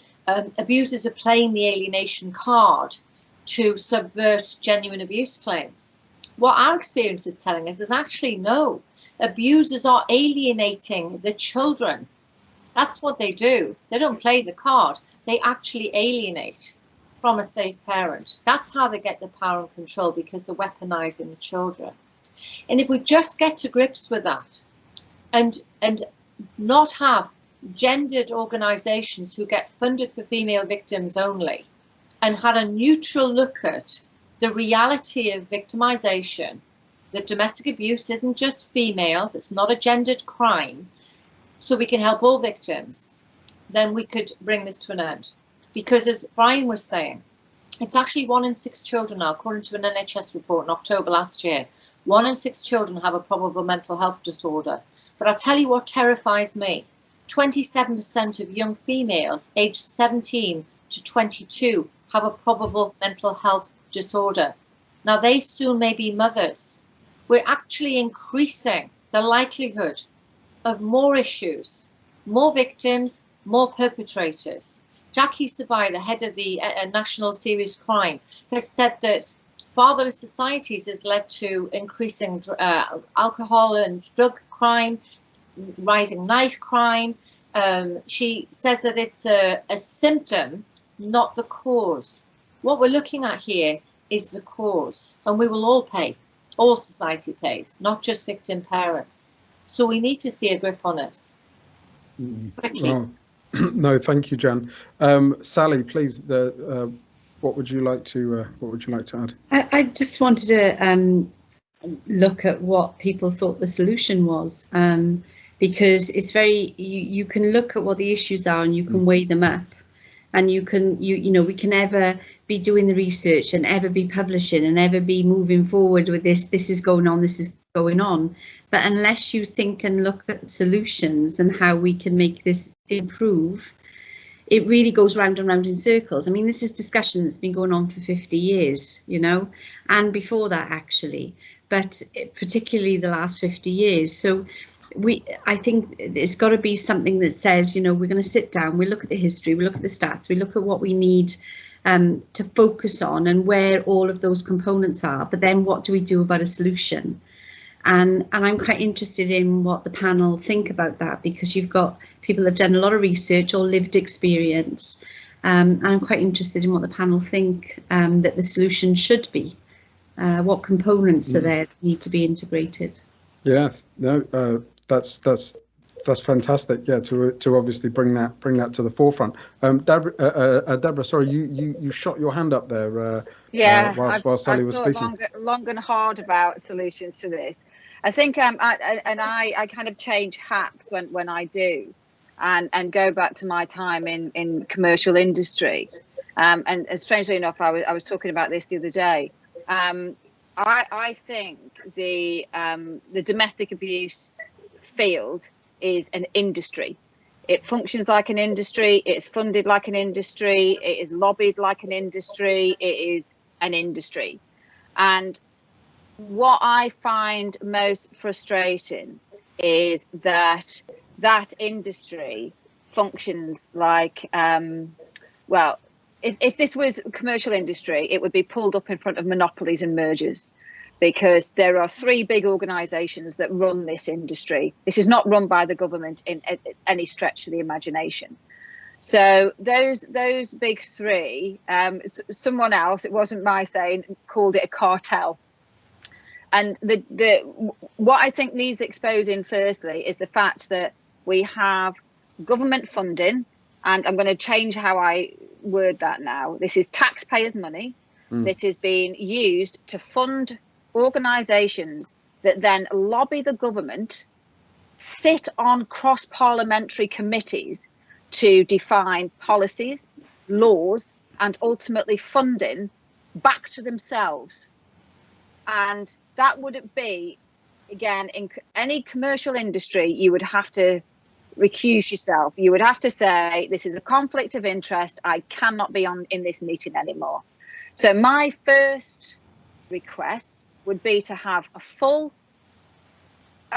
abusers are playing the alienation card to subvert genuine abuse claims. What our experience is telling us is actually no. Abusers are alienating the children. That's what they do. They don't play the card. They actually alienate from a safe parent. That's how they get the power and control, because they're weaponizing the children. And if we just get to grips with that and not have gendered organizations who get funded for female victims only, and had a neutral look at the reality of victimization, that domestic abuse isn't just females, it's not a gendered crime, so we can help all victims, then we could bring this to an end. Because as Brian was saying, it's actually 1 in 6 children now, according to an NHS report in October last year. 1 in 6 children have a probable mental health disorder. But I'll tell you what terrifies me. 27% of young females aged 17 to 22 have a probable mental health disorder. Now, they soon may be mothers. We're actually increasing the likelihood of more issues, more victims, more perpetrators. Jackie Sabai, the head of the National Serious Crime, has said that fatherless societies has led to increasing alcohol and drug crime, rising knife crime. She says that it's a symptom, not the cause. What we're looking at here is the cause, and we will all pay. All society pays, not just victim parents. So we need to see a grip on this. Well, no, thank you, Jan. Sally, please. What would you like to add? I just wanted to look at what people thought the solution was, because it's very, you can look at what the issues are and you can weigh them up, and you can, you know, we can ever be doing the research and ever be publishing and ever be moving forward with this is going on, this is going on, but unless you think and look at solutions and how we can make this improve, it really goes round and round in circles. I mean, this is discussion that's been going on for 50 years, you know, and before that actually, but particularly the last 50 years. So I think it's got to be something that says, you know, we're going to sit down, we look at the history, we look at the stats, we look at what we need to focus on and where all of those components are, but then what do we do about a solution? And I'm quite interested in what the panel think about that, because you've got people that have done a lot of research or lived experience, and I'm quite interested in what the panel think that the solution should be. What components are there that need to be integrated? Yeah, no, that's fantastic. Yeah, to obviously bring that to the forefront. Deborah, sorry, you shot your hand up there. While Sally was speaking. I've thought long and hard about solutions to this. I think I kind of change hats when I do, and go back to my time in commercial industry. And strangely enough, I was talking about this the other day. I think the domestic abuse field is an industry. It functions like an industry. It's funded like an industry. It is lobbied like an industry. It is an industry. And what I find most frustrating is that industry functions like, well, if this was commercial industry, it would be pulled up in front of monopolies and mergers, because there are 3 big organisations that run this industry. This is not run by the government in any stretch of the imagination. So those big 3, someone else, it wasn't my saying, called it a cartel. And what I think needs exposing firstly is the fact that we have government funding, and I'm going to change how I word that now. This is taxpayers' money that is being used to fund organisations that then lobby the government, sit on cross-parliamentary committees to define policies, laws, and ultimately funding back to themselves. And that wouldn't be, again, in any commercial industry, you would have to recuse yourself. You would have to say, this is a conflict of interest. I cannot be in this meeting anymore. So my first request would be to have a full,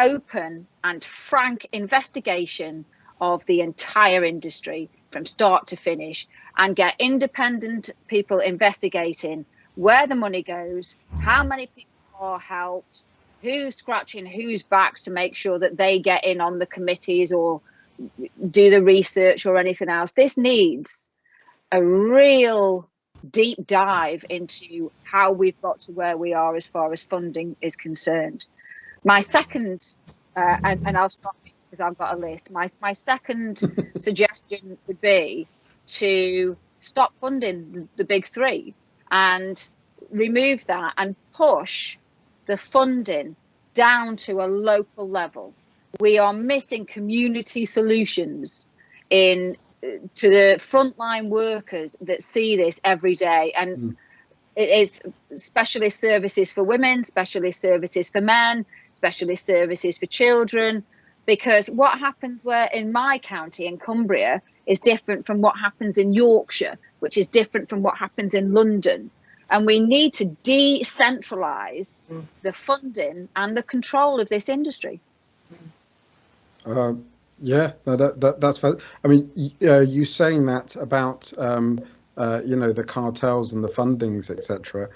open and frank investigation of the entire industry from start to finish, and get independent people investigating where the money goes, how many people are helped, who's scratching whose backs to make sure that they get in on the committees or do the research or anything else. This needs a real deep dive into how we've got to where we are as far as funding is concerned. My second, and I'll stop because I've got a list. My second suggestion would be to stop funding the big 3 and remove that and push the funding down to a local level. We are missing community solutions to the frontline workers that see this every day. And it is specialist services for women, specialist services for men, specialist services for children, because what happens in my county in Cumbria is different from what happens in Yorkshire, which is different from what happens in London. And we need to decentralise the funding and the control of this industry. Yeah, that's fine. I mean, you saying that about you know, the cartels and the fundings, etc.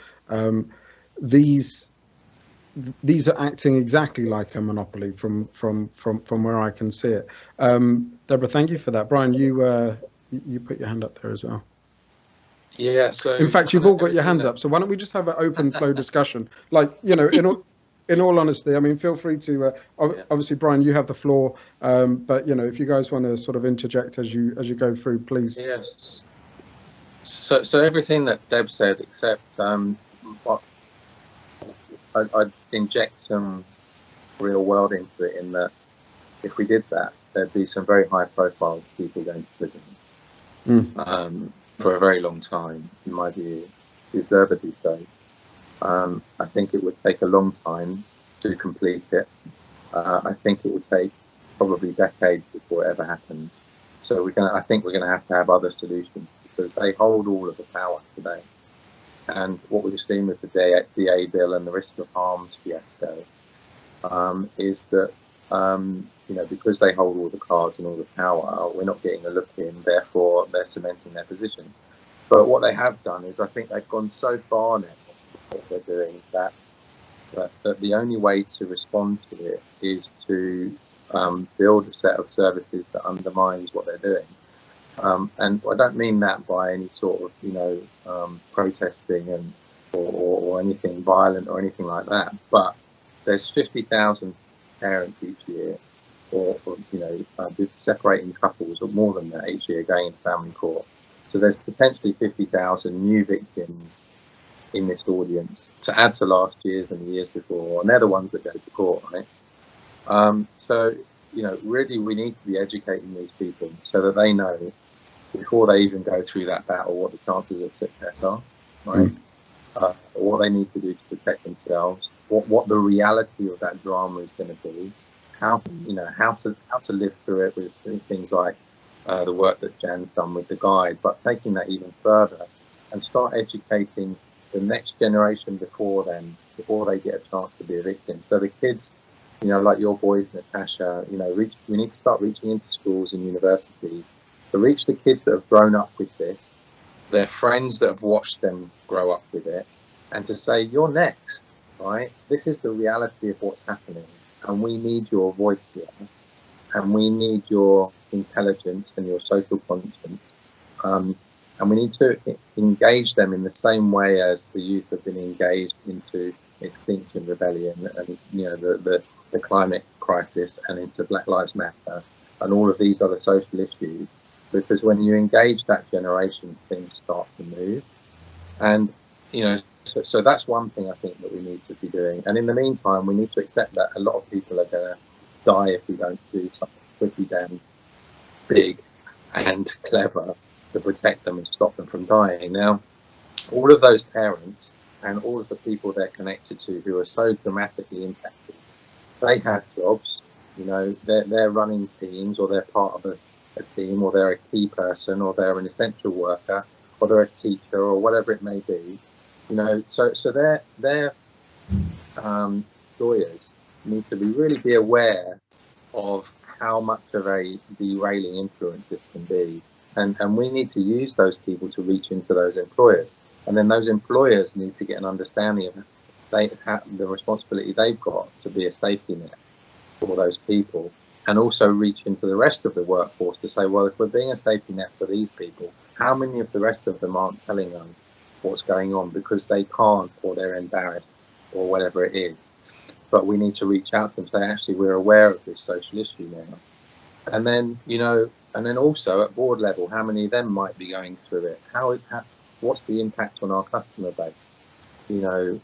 These are acting exactly like a monopoly from where I can see it. Deborah, thank you for that. Brian, you put your hand up there as well. Yeah, so in fact, you've all got your hands up, so why don't we just have an open flow discussion? Like, you know, in all honesty, I mean, feel free to. Obviously, Brian, you have the floor, but you know, if you guys want to sort of interject as you go through, please. Yes. So everything that Deb said, except what I'd inject some real world into it, in that if we did that, there'd be some very high profile people going to prison for a very long time, in my view, deservedly so. I think it would take a long time to complete it. I think it would take probably decades before it ever happens. So I think we're gonna have to have other solutions, because they hold all of the power today. And what we've seen with the DA bill and the risk of harms fiasco is that you know, because they hold all the cards and all the power, we're not getting a look in. Therefore, they're cementing their position. But what they have done is, I think they've gone so far now what they're doing that the only way to respond to it is to build a set of services that undermines what they're doing. And I don't mean that by any sort of, you know, protesting and or anything violent or anything like that. But there's 50,000 parents each year, or you know, separating couples, or more than that each year, going into family court. So there's potentially 50,000 new victims in this audience, to add to last year's and the years before, and they're the ones that go to court, right? So, you know, really we need to be educating these people so that they know, before they even go through that battle, what the chances of success are, right? What they need to do to protect themselves, what the reality of that drama is going to be, how, you know, how to live through it with things like the work that Jan's done with the guide, but taking that even further and start educating the next generation before them, before they get a chance to be a victim. So the kids, you know, like your boys, Natasha, you know, we need to start reaching into schools and universities to reach the kids that have grown up with this, their friends that have watched them grow up with it, and to say, you're next, right? This is the reality of what's happening, and we need your voice here, and we need your intelligence and your social conscience. And we need to engage them in the same way as the youth have been engaged into Extinction Rebellion and, you know, the climate crisis, and into Black Lives Matter and all of these other social issues. Because when you engage that generation, things start to move. And, you know, so that's one thing I think that we need to be doing. And in the meantime, we need to accept that a lot of people are going to die if we don't do something pretty damn big and clever to protect them and stop them from dying. Now, all of those parents and all of the people they're connected to who are so dramatically impacted, they have jobs, you know, they're running teams, or they're part of a team, or they're a key person, or they're an essential worker, or they're a teacher, or whatever it may be, you know. So their employers need to really be aware of how much of a derailing influence this can be. And we need to use those people to reach into those employers. And then those employers need to get an understanding of the responsibility they've got to be a safety net for those people, and also reach into the rest of the workforce to say, well, if we're being a safety net for these people, how many of the rest of them aren't telling us what's going on because they can't, or they're embarrassed, or whatever it is. But we need to reach out to them and say, actually, we're aware of this social issue now. And then, you know, and then also at board level, how many of them might be going through it? What's the impact on our customer base? You know,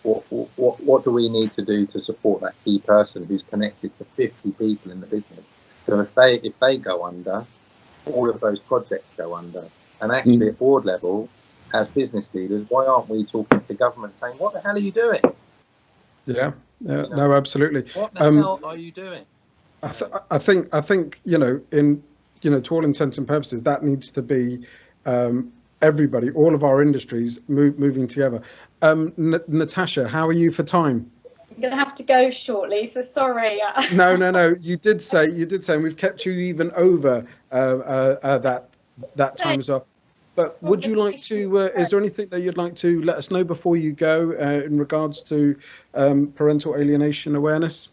what do we need to do to support that key person who's connected to 50 people in the business? So if they go under, all of those projects go under. And actually at board level, as business leaders, why aren't we talking to government saying, what the hell are you doing? Yeah, no, absolutely. What the hell are you doing? I think, you know, to all intents and purposes, that needs to be everybody, all of our industries moving together. Natasha, how are you for time? I'm going to have to go shortly, so sorry. No. You did say, and we've kept you even over that time as well. But would you like to, is there anything that you'd like to let us know before you go in regards to parental alienation awareness?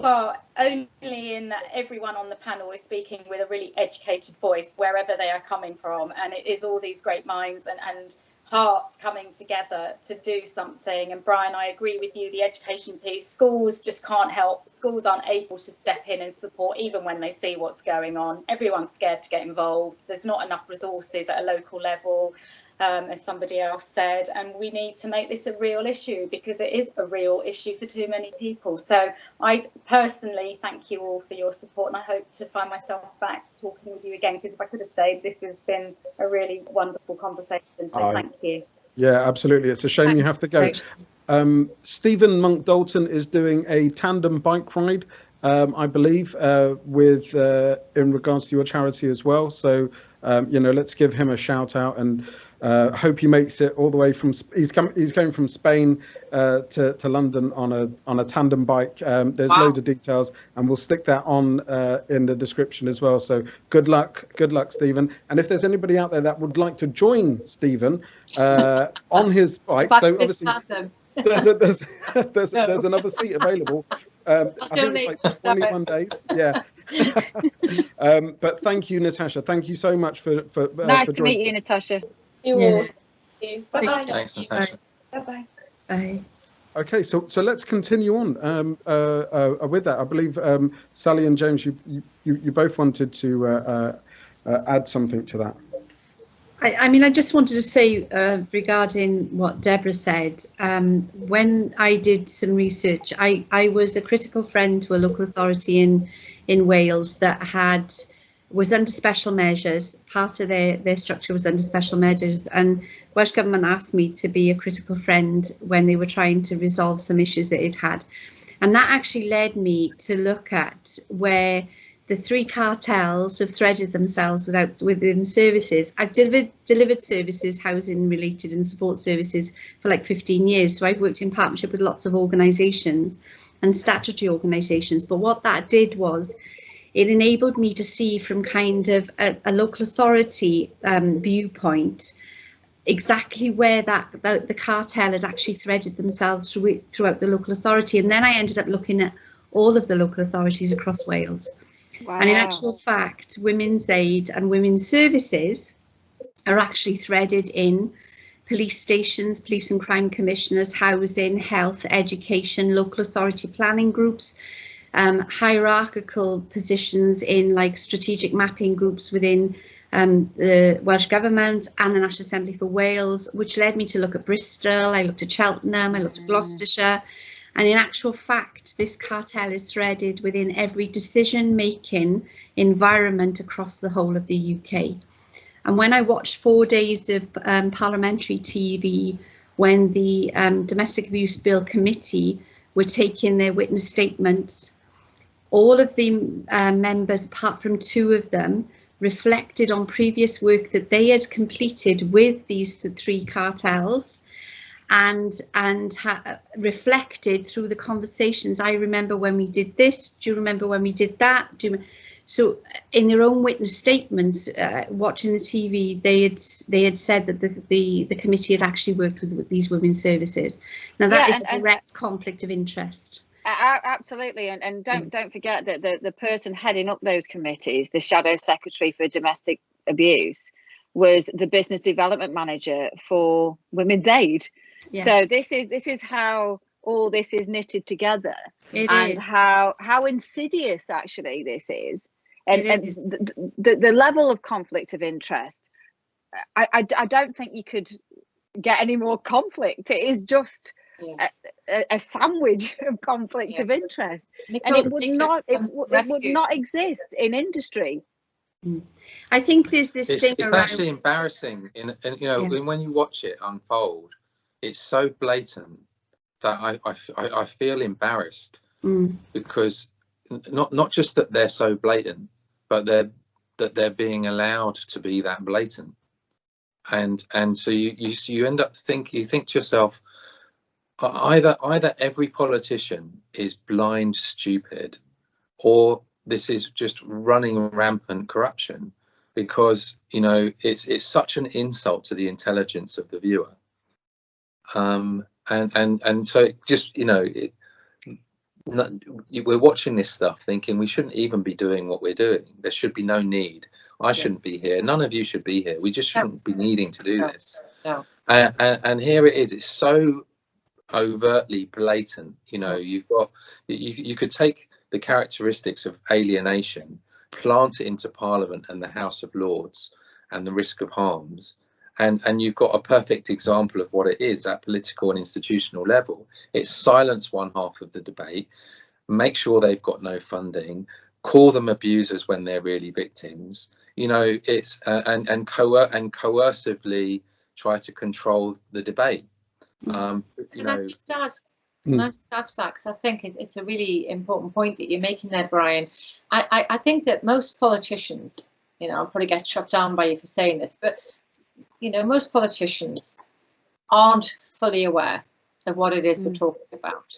Well, only in that everyone on the panel is speaking with a really educated voice wherever they are coming from, and it is all these great minds and hearts coming together to do something. And Brian, I agree with you, the education piece, schools just can't help, schools aren't able to step in and support even when they see what's going on. Everyone's scared to get involved, there's not enough resources at a local level, as somebody else said, and we need to make this a real issue because it is a real issue for too many people. So I personally thank you all for your support, and I hope to find myself back talking with you again, because if I could have stayed, this has been a really wonderful conversation, so thank you. Yeah, absolutely. It's a shame you have to go. Stephen Monk Dalton is doing a tandem bike ride, I believe, with in regards to your charity as well. So, you know, let's give him a shout out, and hope he makes it all the way from. He's going from Spain to London on a tandem bike. There's loads of details, and we'll stick that on in the description as well. So good luck, Stephen. And if there's anybody out there that would like to join Stephen on his bike, so obviously there's another seat available. I think it's like 21 days. Yeah. But thank you, Natasha. Thank you so much for nice for to meet you, Natasha. Bye bye. Thanks, Natasha. Bye bye. Bye. Okay, so let's continue on with that. I believe Sally and James, you both wanted to add something to that. I mean, I just wanted to say regarding what Deborah said, when I did some research, I was a critical friend to a local authority in Wales that was under special measures. Part of their structure was under special measures, and Welsh Government asked me to be a critical friend when they were trying to resolve some issues that it had. And that actually led me to look at where the three cartels have threaded themselves within services. I've delivered services, housing related and support services for like 15 years. So I've worked in partnership with lots of organisations and statutory organisations. But what that did was it enabled me to see from kind of a local authority viewpoint exactly where the cartel had actually threaded themselves throughout the local authority. And then I ended up looking at all of the local authorities across Wales. Wow. And in actual fact, women's aid and women's services are actually threaded in police stations, police and crime commissioners, housing, health, education, local authority planning groups, hierarchical positions in like strategic mapping groups within the Welsh Government and the National Assembly for Wales, which led me to look at Bristol. I looked at Cheltenham, I looked at Gloucestershire. And in actual fact, this cartel is threaded within every decision-making environment across the whole of the UK. And when I watched 4 days of parliamentary TV, when the Domestic Abuse Bill Committee were taking their witness statements, all of the members, apart from two of them, reflected on previous work that they had completed with these three cartels, and reflected through the conversations. I remember when we did this. Do you remember when we did that? So in their own witness statements, watching the TV, they had said that the committee had actually worked with these women's services. Now that is a direct conflict of interest. Absolutely, and don't forget that the person heading up those committees, the shadow secretary for domestic abuse, was the business development manager for Women's Aid. Yes. So this is how all this is knitted together, and how insidious actually this is, and the level of conflict of interest. I don't think you could get any more conflict. It is just a sandwich of conflict of interest, and it would not exist in industry. I think there's this thing it's actually embarrassing, and you know, when you watch it unfold, it's so blatant that I feel embarrassed, because not just that they're so blatant, but that they're being allowed to be that blatant, and so you end up you think to yourself, either every politician is blind stupid, or this is just running rampant corruption, because you know it's such an insult to the intelligence of the viewer, and so it just, you know, we're watching this stuff thinking we shouldn't even be doing what we're doing. There should be no need. I shouldn't be here. None of you should be here. We just shouldn't be needing to do this. No. And here it is. It's so overtly blatant. You know, you've got, you could take the characteristics of alienation, plant it into Parliament and the House of Lords and the risk of harms, and you've got a perfect example of what it is at political and institutional level. It's silence one half of the debate, make sure they've got no funding, call them abusers when they're really victims. You know, it's and coercively try to control the debate. You know, I just add to that, because I think it's a really important point that you're making there, Brian. I think that most politicians, you know, I'll probably get shut down by you for saying this, but you know, most politicians aren't fully aware of what it is we're talking about,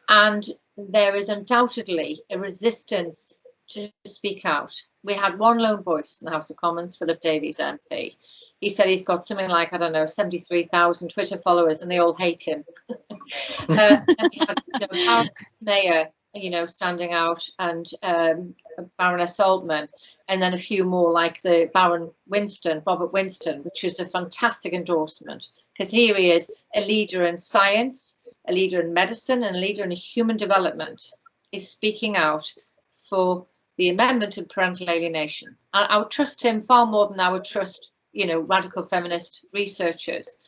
and there is undoubtedly a resistance to speak out. We had one lone voice in the House of Commons, Philip Davies MP. He said he's got something like, I don't know, 73,000 Twitter followers and they all hate him. And we had, you know, Baroness Mayer, you know, standing out, and Baroness Altman, and then a few more like the Baron Winston, Robert Winston, which is a fantastic endorsement, because here he is, a leader in science, a leader in medicine, and a leader in human development, is speaking out for the amendment of parental alienation. I would trust him far more than I would trust, you know, radical feminist researchers.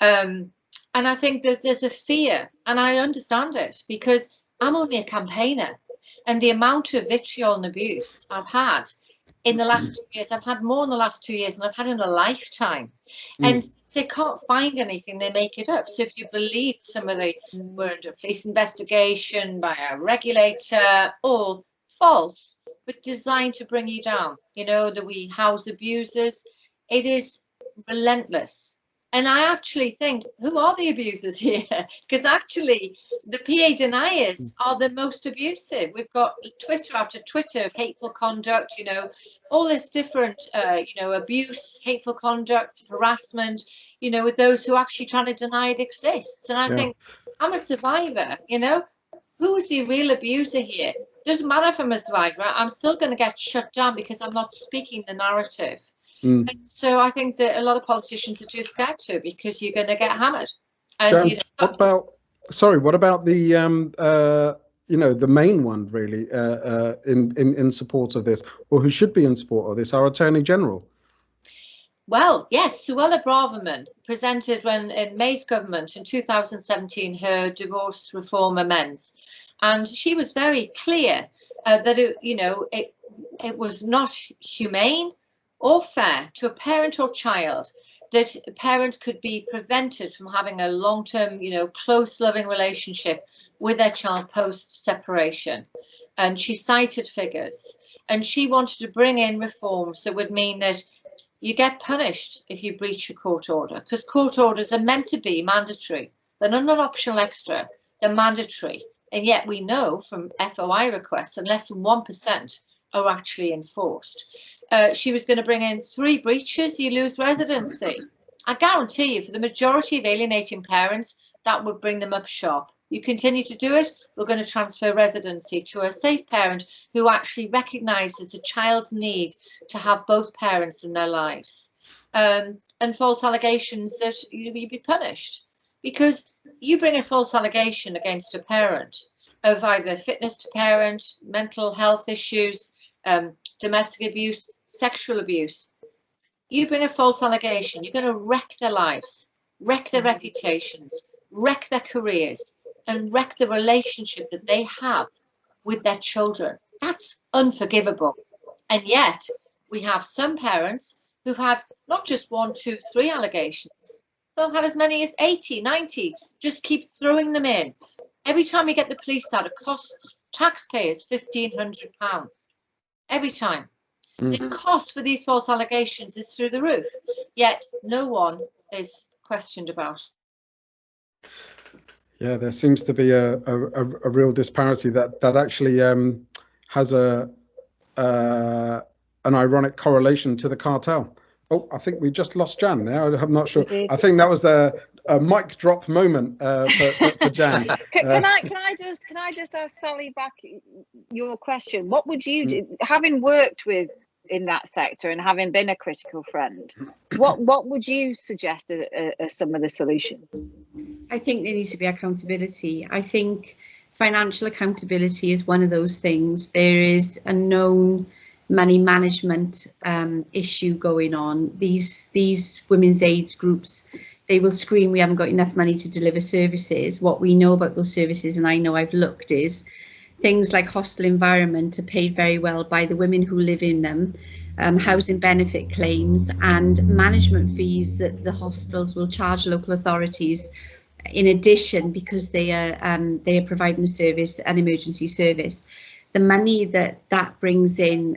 And I think that there's a fear, and I understand it, because I'm only a campaigner, and the amount of vitriol and abuse I've had in the last 2 years, I've had more in the last 2 years than I've had in a lifetime. And they can't find anything, they make it up. So if you believe some of the were under police investigation by a regulator, all false, but designed to bring you down. You know, that we house abusers. It is relentless. And I actually think, who are the abusers here? Because actually, the PA deniers are the most abusive. We've got Twitter after Twitter, hateful conduct, you know, all this different, you know, abuse, hateful conduct, harassment, you know, with those who are actually trying to deny it exists. And I think, I'm a survivor, you know, who's the real abuser here? Doesn't matter if I'm a survivor, I'm still going to get shut down because I'm not speaking the narrative. And so I think that a lot of politicians are too scared to, because you're going to get hammered. And you know, what about the you know, the main one really in support of this, or who should be in support of this, our Attorney General? Well, yes, Suella Braverman presented when in May's government in 2017 her divorce reform amends, and she was very clear that it, you know, it was not humane or fair to a parent or child that a parent could be prevented from having a long-term, you know, close, loving relationship with their child post-separation. And she cited figures, and she wanted to bring in reforms that would mean that you get punished if you breach a court order, because court orders are meant to be mandatory. They're not an optional extra, they're mandatory. And yet we know from FOI requests that less than 1% are actually enforced. She was going to bring in 3 breaches, you lose residency. I guarantee you, for the majority of alienating parents, that would bring them up sharp. You continue to do it, we're going to transfer residency to a safe parent who actually recognises the child's need to have both parents in their lives. And false allegations that you'd be punished. Because you bring a false allegation against a parent of either fitness to parent, mental health issues, domestic abuse, sexual abuse. You bring a false allegation, you're going to wreck their lives, wreck their reputations, wreck their careers, and wreck the relationship that they have with their children. That's unforgivable. And yet we have some parents who've had not just 1, 2, 3 allegations. They've had as many as 80, 90, just keep throwing them in. Every time we get the police out, it costs taxpayers £1,500. Every time. The cost for these false allegations is through the roof, yet no one is questioned about. Yeah, there seems to be a real disparity that actually has an ironic correlation to the cartel. Oh, I think we just lost Jan there. I'm not sure. I think that was a mic drop moment for Jan. Can I just ask Sally back your question? What would you do, having worked in that sector and having been a critical friend? What would you suggest as some of the solutions? I think there needs to be accountability. I think financial accountability is one of those things. There is a known money management issue going on. These women's aids groups, they will scream we haven't got enough money to deliver services. What we know about those services, and I know I've looked, is things like hostel environment are paid very well by the women who live in them, housing benefit claims and management fees that the hostels will charge local authorities in addition, because they are providing a service, an emergency service. The money that brings in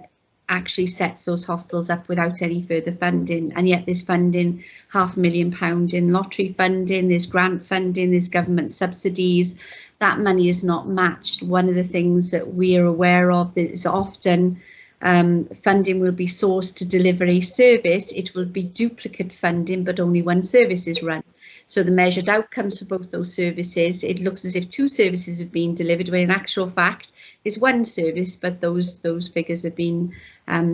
actually sets those hostels up without any further funding, and yet there's funding, £500,000 in lottery funding, there's grant funding, there's government subsidies. That money is not matched. One of the things that we are aware of is often funding will be sourced to deliver a service. It will be duplicate funding, but only one service is run. So the measured outcomes for both those services, it looks as if two services have been delivered, when in actual fact is one service, but those figures have been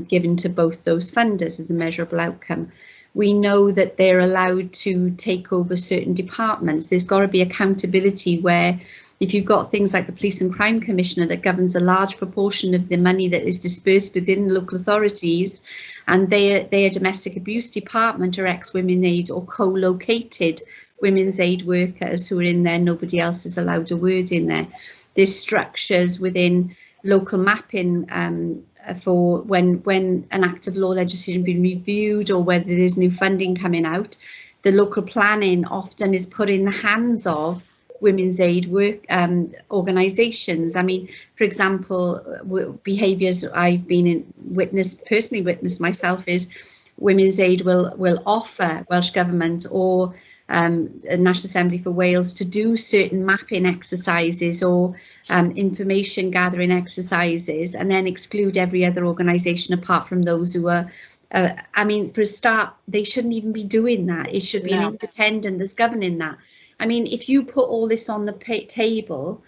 given to both those funders as a measurable outcome. We know that they're allowed to take over certain departments. There's got to be accountability where, if you've got things like the Police and Crime Commissioner that governs a large proportion of the money that is dispersed within local authorities, and their domestic abuse department are ex-women aid or co-located women's aid workers who are in there, nobody else is allowed a word in there. There's structures within local mapping for when an act of law legislation has been reviewed or whether there's new funding coming out. The local planning often is put in the hands of women's aid work organisations. I mean, for example, behaviours I've been personally witnessed myself is Women's Aid will offer Welsh Government or National Assembly for Wales to do certain mapping exercises or information gathering exercises, and then exclude every other organisation apart from those who are. I mean, for a start, they shouldn't even be doing that. It should be an independent that's governing that. I mean, if you put all this on the table,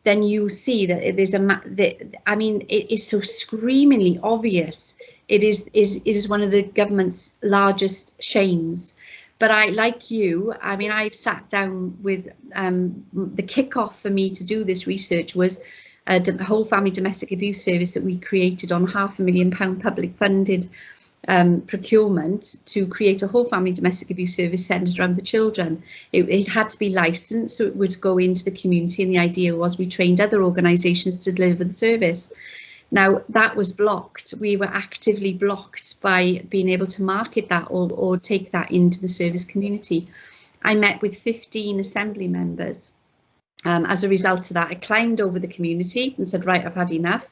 then you see that there's I mean, it is so screamingly obvious. It is one of the government's largest shames. But like you, I mean, I've sat down with the kick-off for me to do this research was a whole family domestic abuse service that we created on £500,000 public funded procurement to create a whole family domestic abuse service centred around the children. It had to be licensed, so it would go into the community, and the idea was we trained other organisations to deliver the service. Now that was blocked. We were actively blocked by being able to market that or take that into the service community. I met with 15 assembly members. As a result of that, I climbed over the community and said, right, I've had enough.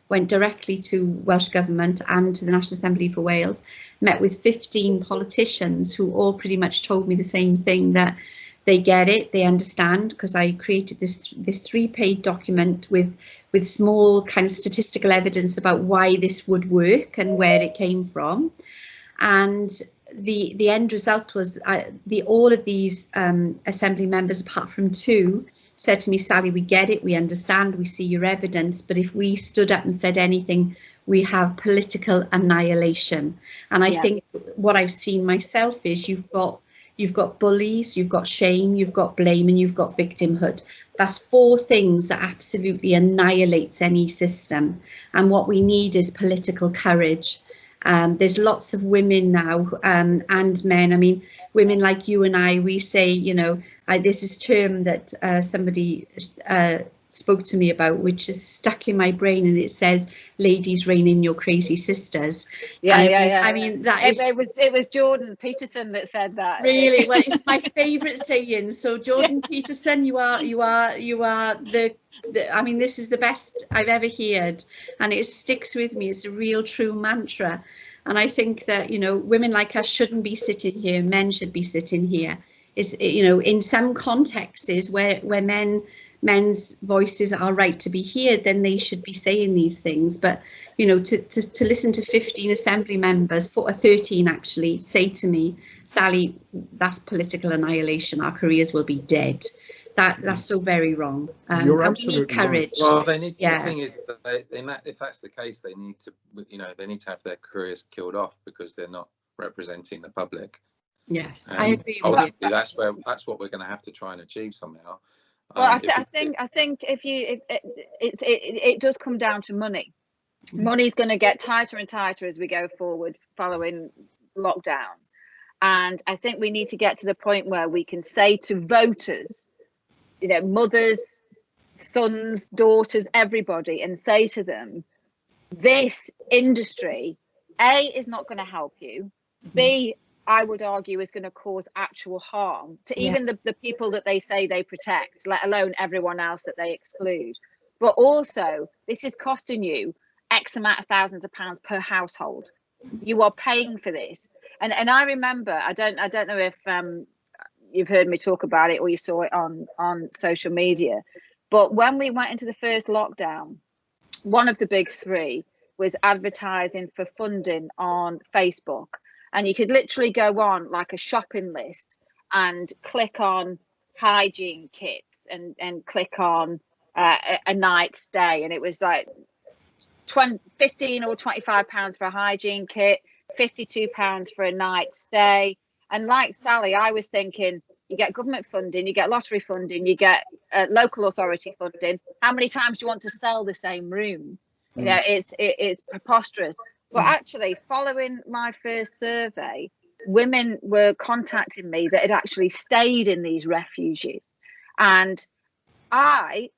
Went directly to Welsh Government and to the National Assembly for Wales, met with 15 politicians who all pretty much told me the same thing, that they get it, they understand, because I created this 3-page document with small kind of statistical evidence about why this would work and where it came from. And the end result was all of these assembly members, apart from 2, said to me, Sally, we get it, we understand, we see your evidence, but if we stood up and said anything, we have political annihilation. And I think what I've seen myself is you've got bullies, you've got shame, you've got blame, and you've got victimhood. That's 4 things that absolutely annihilates any system. And what we need is political courage. There's lots of women now and men. I mean, women like you and I, we say, you know, this is a term that somebody spoke to me about, which is stuck in my brain, and it says, ladies rein in your crazy sisters. I mean, that is, it was Jordan Peterson that said that. Really? Well, it's my favourite saying. So Jordan Peterson, you are the I mean, this is the best I've ever heard, and it sticks with me. It's a real true mantra. And I think that, you know, women like us shouldn't be sitting here, men should be sitting here. It's, you know, in some contexts where men's voices are right to be heard, then they should be saying these things. But, you know, to listen to 15 assembly members, 13 actually, say to me, Sally, that's political annihilation. Our careers will be dead. That's so very wrong. You're and we need absolutely right. courage. Well, they need. Yeah. The thing is that if that's the case, they need to, they need to have their careers killed off because they're not representing the public. Yes, And I agree with ultimately, you. that's what we're going to have to try and achieve somehow. Well, I think if it does come down to money. Money's going to get tighter and tighter as we go forward following lockdown. And I think we need to get to the point where we can say to voters, mothers, sons, daughters, everybody, and say to them, this industry, A, is not going to help you. B, I would argue is going to cause actual harm to even the people that they say they protect, let alone everyone else that they exclude. But also, this is costing you X amount of thousands of pounds per household. You are paying for this. And I remember, I don't know if you've heard me talk about it or you saw it on social media, but when we went into the first lockdown, one of the big three was advertising for funding on Facebook. And you could literally go on like a shopping list and click on hygiene kits and click on a night stay. And it was like 15 or 25 pounds for a hygiene kit, 52 pounds for a night stay. And like Sally, I was thinking, you get government funding, you get lottery funding, you get local authority funding. How many times do you want to sell the same room? It's preposterous. But actually, following my first survey, women were contacting me that had actually stayed in these refuges. And I'm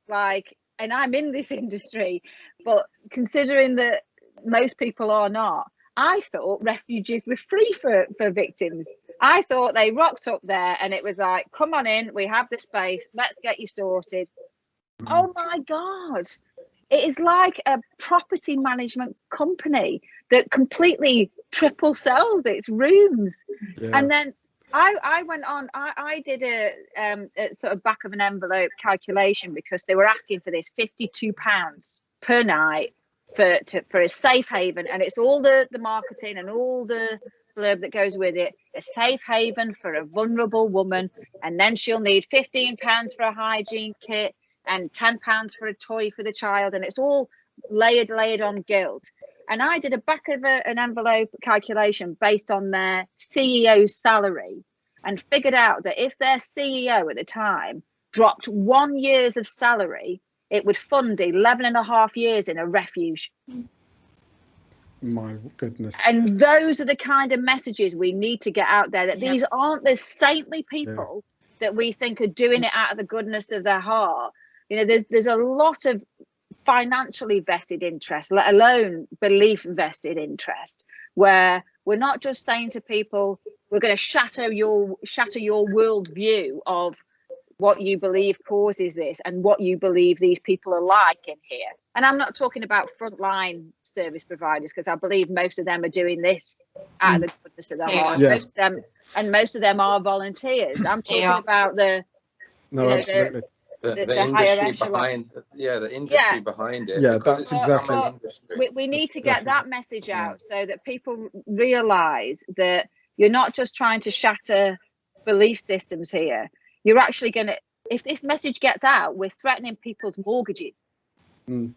in this industry, but considering that most people are not, I thought refuges were free for victims. I thought they rocked up there and it was like, come on in, we have the space, let's get you sorted. Oh my God. It is like a property management company that completely triple sells its rooms. Yeah. And then I went on, I did a sort of back of an envelope calculation because they were asking for this £52 per night for a safe haven. And it's all the marketing and all the blurb that goes with it. A safe haven for a vulnerable woman. And then she'll need £15 for a hygiene kit and £10 for a toy for the child, and it's all layered on guilt. And I did a back of an envelope calculation based on their CEO's salary and figured out that if their CEO at the time dropped 1 year's of salary, it would fund 11 and a half years in a refuge. My goodness. And those are the kind of messages we need to get out there, that these aren't the saintly people that we think are doing it out of the goodness of their heart. There's a lot of financially vested interest, let alone belief vested interest, where we're not just saying to people, we're going to shatter your worldview of what you believe causes this and what you believe these people are like in here. And I'm not talking about frontline service providers, because I believe most of them are doing this out of the goodness of their heart. Most of them are volunteers. I'm talking about the absolutely. The industry behind behind it. Yeah, that's exactly. We need to get that message out so that people realise that you're not just trying to shatter belief systems here. You're actually going to, if this message gets out, we're threatening people's mortgages. And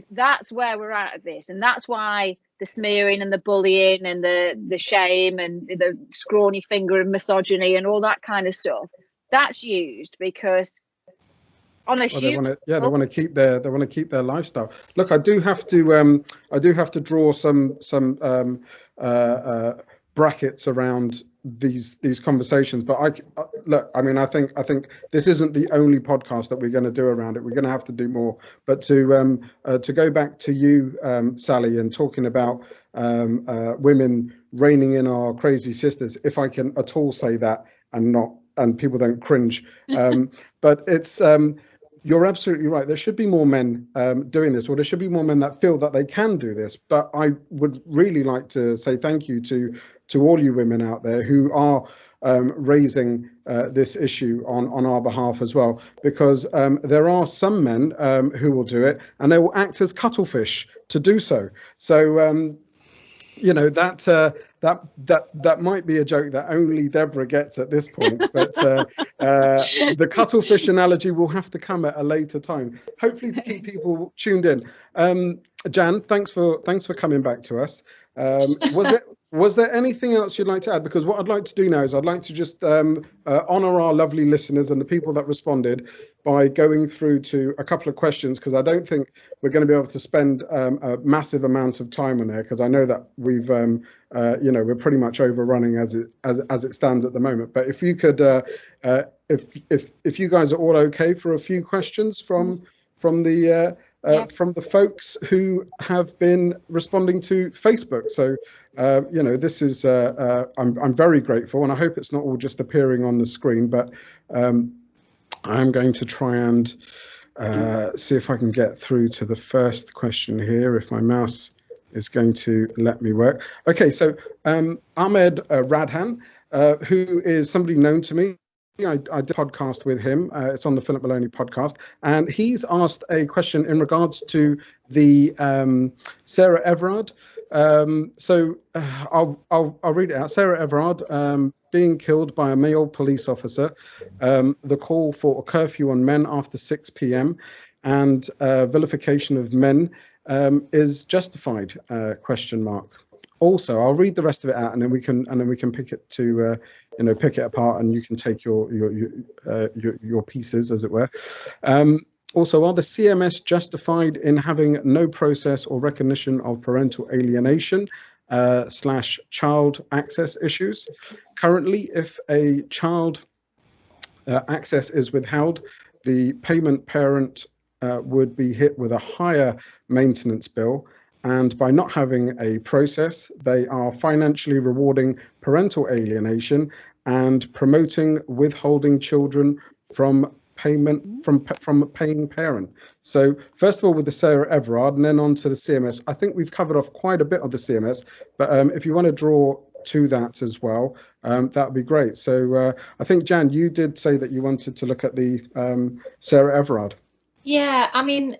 that's where we're at of this. And that's why the smearing and the bullying and the shame and the scrawny finger and misogyny and all that kind of stuff, that's used because they want to keep their lifestyle. Look, I do have to draw some brackets around these conversations, but I think this isn't the only podcast that we're going to do around it. We're going to have to do more. But to go back to you, Sally, and talking about women reigning in our crazy sisters, if I can at all say that and people don't cringe, but it's you're absolutely right. There should be more men doing this, or there should be more men that feel that they can do this. But I would really like to say thank you to all you women out there who are raising this issue on our behalf as well, because there are some men who will do it and they will act as cuttlefish to do so. So you know, that might be a joke that only Deborah gets at this point, but the cuttlefish analogy will have to come at a later time, hopefully to keep people tuned in. Jan, thanks for coming back to us. Was there anything else you'd like to add? Because what I'd like to do now is I'd like to just honour our lovely listeners and the people that responded by going through to a couple of questions, because I don't think we're going to be able to spend a massive amount of time on there, because I know that we've we're pretty much overrunning as it stands at the moment. But if you could, if you guys are all okay for a few questions from the folks who have been responding to Facebook. So, this is, I'm very grateful, and I hope it's not all just appearing on the screen, but I'm going to try and see if I can get through to the first question here, if my mouse is going to let me work. Okay, so Ahmed Radhan, who is somebody known to me. I did a podcast with him. It's on the Philip Maloney podcast, and he's asked a question in regards to the Sarah Everard. So I'll read it out. Sarah Everard being killed by a male police officer. The call for a curfew on men after 6 p.m. and vilification of men is justified? Question mark. Also, I'll read the rest of it out, and then we can pick it to pick it apart, and you can take your pieces, as it were. Also, are the CMS justified in having no process or recognition of parental alienation / child access issues? Currently, if a child access is withheld, the payment parent would be hit with a higher maintenance bill. And by not having a process, they are financially rewarding parental alienation and promoting withholding children from payment from a paying parent. So first of all, with the Sarah Everard, and then on to the CMS. I think we've covered off quite a bit of the CMS, but if you want to draw to that as well, that would be great. So I think, Jan, you did say that you wanted to look at the Sarah Everard. Yeah, I mean,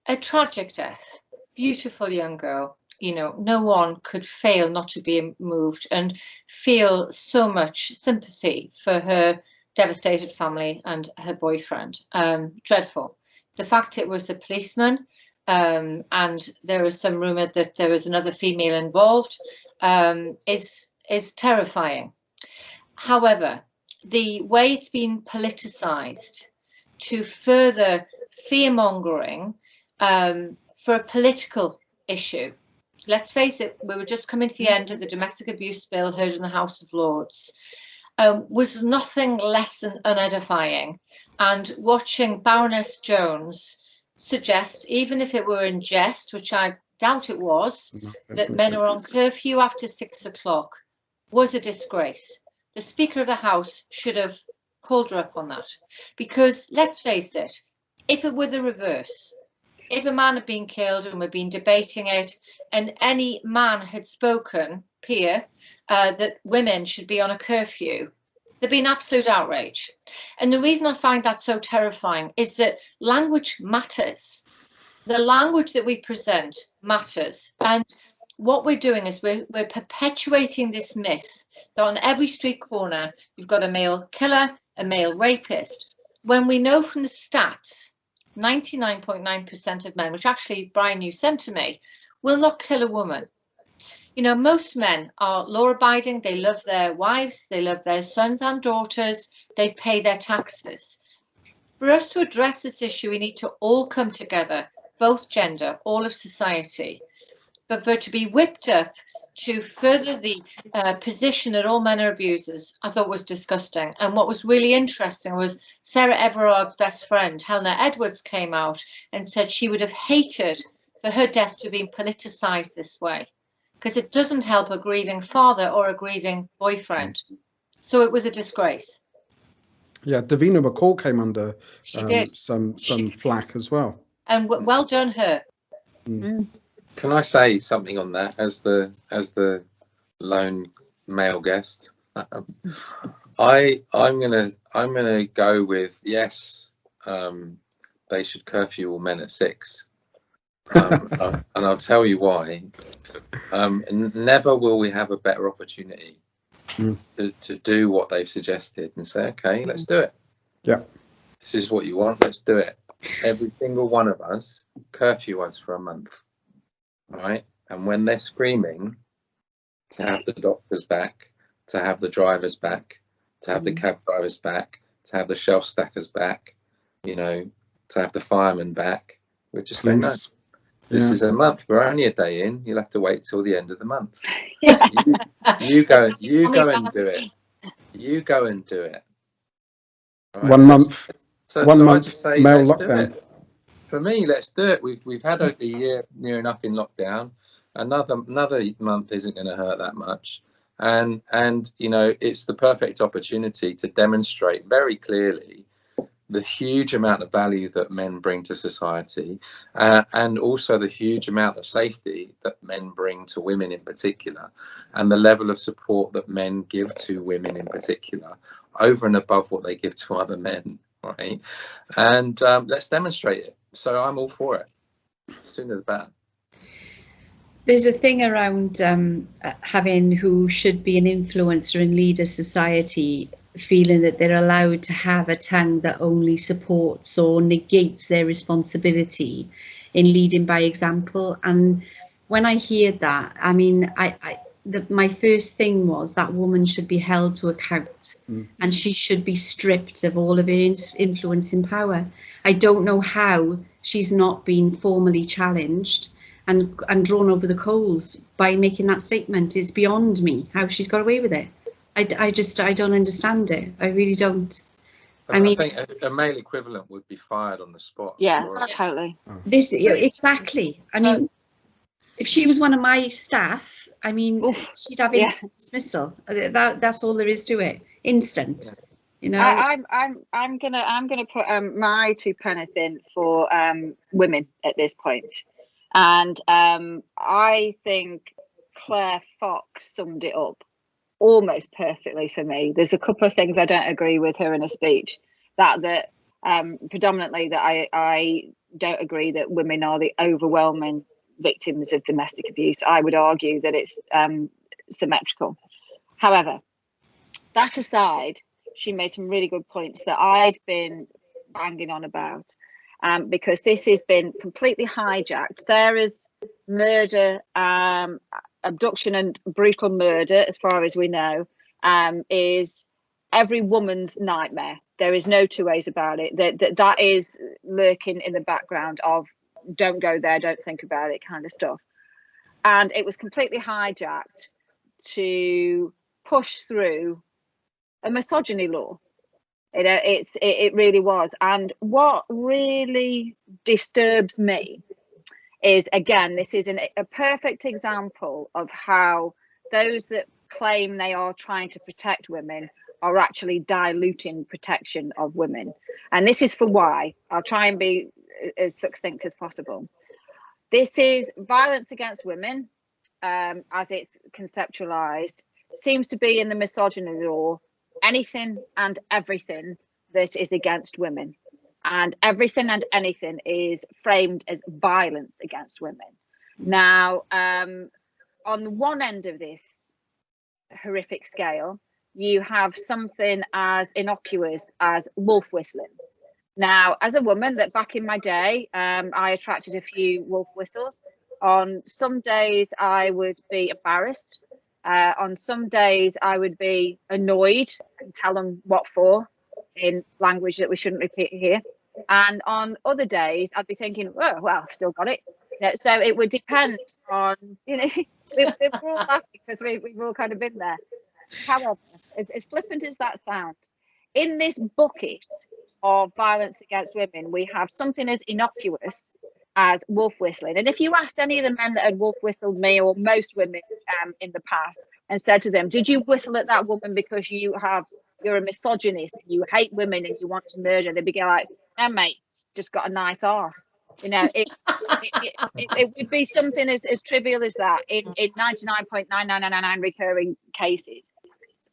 a tragic death. Beautiful young girl, no one could fail not to be moved and feel so much sympathy for her devastated family and her boyfriend. Dreadful. The fact it was a policeman, and there was some rumour that there was another female involved, is terrifying. However, the way it's been politicised to further fear-mongering for a political issue. Let's face it, we were just coming to the end of the domestic abuse bill heard in the House of Lords. Was nothing less than unedifying. And watching Baroness Jones suggest, even if it were in jest, which I doubt it was, that men are on curfew after 6 o'clock was a disgrace. The Speaker of the House should have called her up on that. Because let's face it, if it were the reverse, if a man had been killed and we'd been debating it, and any man had spoken, peer, that women should be on a curfew, there'd be an absolute outrage. And the reason I find that so terrifying is that language matters. The language that we present matters. And what we're doing is we're perpetuating this myth that on every street corner, you've got a male killer, a male rapist, when we know from the stats, 99.9% of men, which actually, Brian, you sent to me, will not kill a woman. Most men are law-abiding. They love their wives. They love their sons and daughters. They pay their taxes. For us to address this issue, we need to all come together, both gender, all of society. But for it to be whipped up to further the position that all men are abusers, I thought was disgusting. And what was really interesting was Sarah Everard's best friend, Helena Edwards, came out and said she would have hated for her death to have been politicised this way, because it doesn't help a grieving father or a grieving boyfriend. So it was a disgrace. Yeah, Davina McCall came under some flack as well. And well done her. Mm. Can I say something on that as the lone male guest? I'm gonna go with yes. They should curfew all men at 6, and I'll tell you why. And never will we have a better opportunity Mm. to do what they've suggested and say, okay, let's do it. Yeah. This is what you want, let's do it. Every single one of us curfew us for a month, right? And when they're screaming, to have the doctors back, to have the drivers back, to have the cab drivers back, to have the shelf stackers back, you know, to have the firemen back, we just say no. This is a month. We're only a day in. You'll have to wait till the end of the month. You go and do it. You go and do it. Right? 1 month. So 1 I month just say, male let's lockdown. do it. For me, let's do it. We've had a year near enough in lockdown. Another month isn't going to hurt that much. And you know, it's the perfect opportunity to demonstrate very clearly the huge amount of value that men bring to society, and also the huge amount of safety that men bring to women in particular, and the level of support that men give to women in particular over and above what they give to other men, right? And let's demonstrate it. So I'm all for it. Sooner the better. There's a thing around having who should be an influencer and lead a society feeling that they're allowed to have a tongue that only supports or negates their responsibility in leading by example. And when I hear that, I mean, my first thing was that woman should be held to account, and she should be stripped of all of her influence and power. I don't know how she's not been formally challenged and drawn over the coals by making that statement. It's beyond me how she's got away with it. I don't understand it. I really don't. I mean, I think a male equivalent would be fired on the spot. Yeah, totally. This exactly. I mean, if she was one of my staff, I mean, she'd have instant dismissal. That's all there is to it. Instant. You know. I'm gonna put my 2 pence in for women at this point. And I think Claire Fox summed it up almost perfectly for me. There's a couple of things I don't agree with her in her speech. That predominantly that I don't agree that women are the overwhelming victims of domestic abuse. I would argue that it's symmetrical. However, that aside, she made some really good points that I'd been banging on about. Because this has been completely hijacked. Sarah's murder, abduction and brutal murder, as far as we know, is every woman's nightmare. There is no 2 ways about it. That is lurking in the background of don't go there, don't think about it kind of stuff. And it was completely hijacked to push through a misogyny law. It really was. And what really disturbs me is, again, this is a perfect example of how those that claim they are trying to protect women are actually diluting protection of women. And this is for why. I'll try and be as succinct as possible. This is violence against women, as it's conceptualized, seems to be in the misogyny law. Anything and everything that is against women, and everything and anything is framed as violence against women. Now, on one end of this horrific scale, you have something as innocuous as wolf whistling. Now, as a woman, that back in my day, I attracted a few wolf whistles. On some days I would be embarrassed. On some days I would be annoyed and tell them what for in language that we shouldn't repeat here. And on other days I'd be thinking, oh, well, I've still got it. You know, so it would depend on, you know, we're all laughing because we've all kind of been there. However, as flippant as that sounds, in this bucket of violence against women, we have something as innocuous as wolf whistling. And if you asked any of the men that had wolf whistled me, or most women in the past, and said to them, did you whistle at that woman because you're a misogynist, you hate women and you want to murder, they'd be like, no mate, just got a nice arse. You know, it would be something as trivial as that in 99.9999 recurring cases.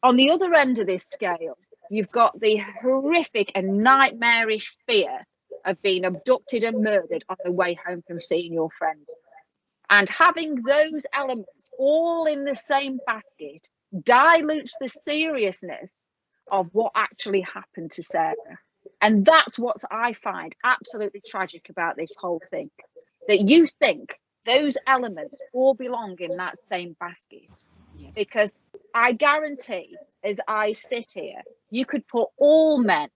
On the other end of this scale, you've got the horrific and nightmarish fear of being abducted and murdered on the way home from seeing your friend. And having those elements all in the same basket dilutes the seriousness of what actually happened to Sarah. And that's what I find absolutely tragic about this whole thing, that you think those elements all belong in that same basket. Because I guarantee, as I sit here, you could put all men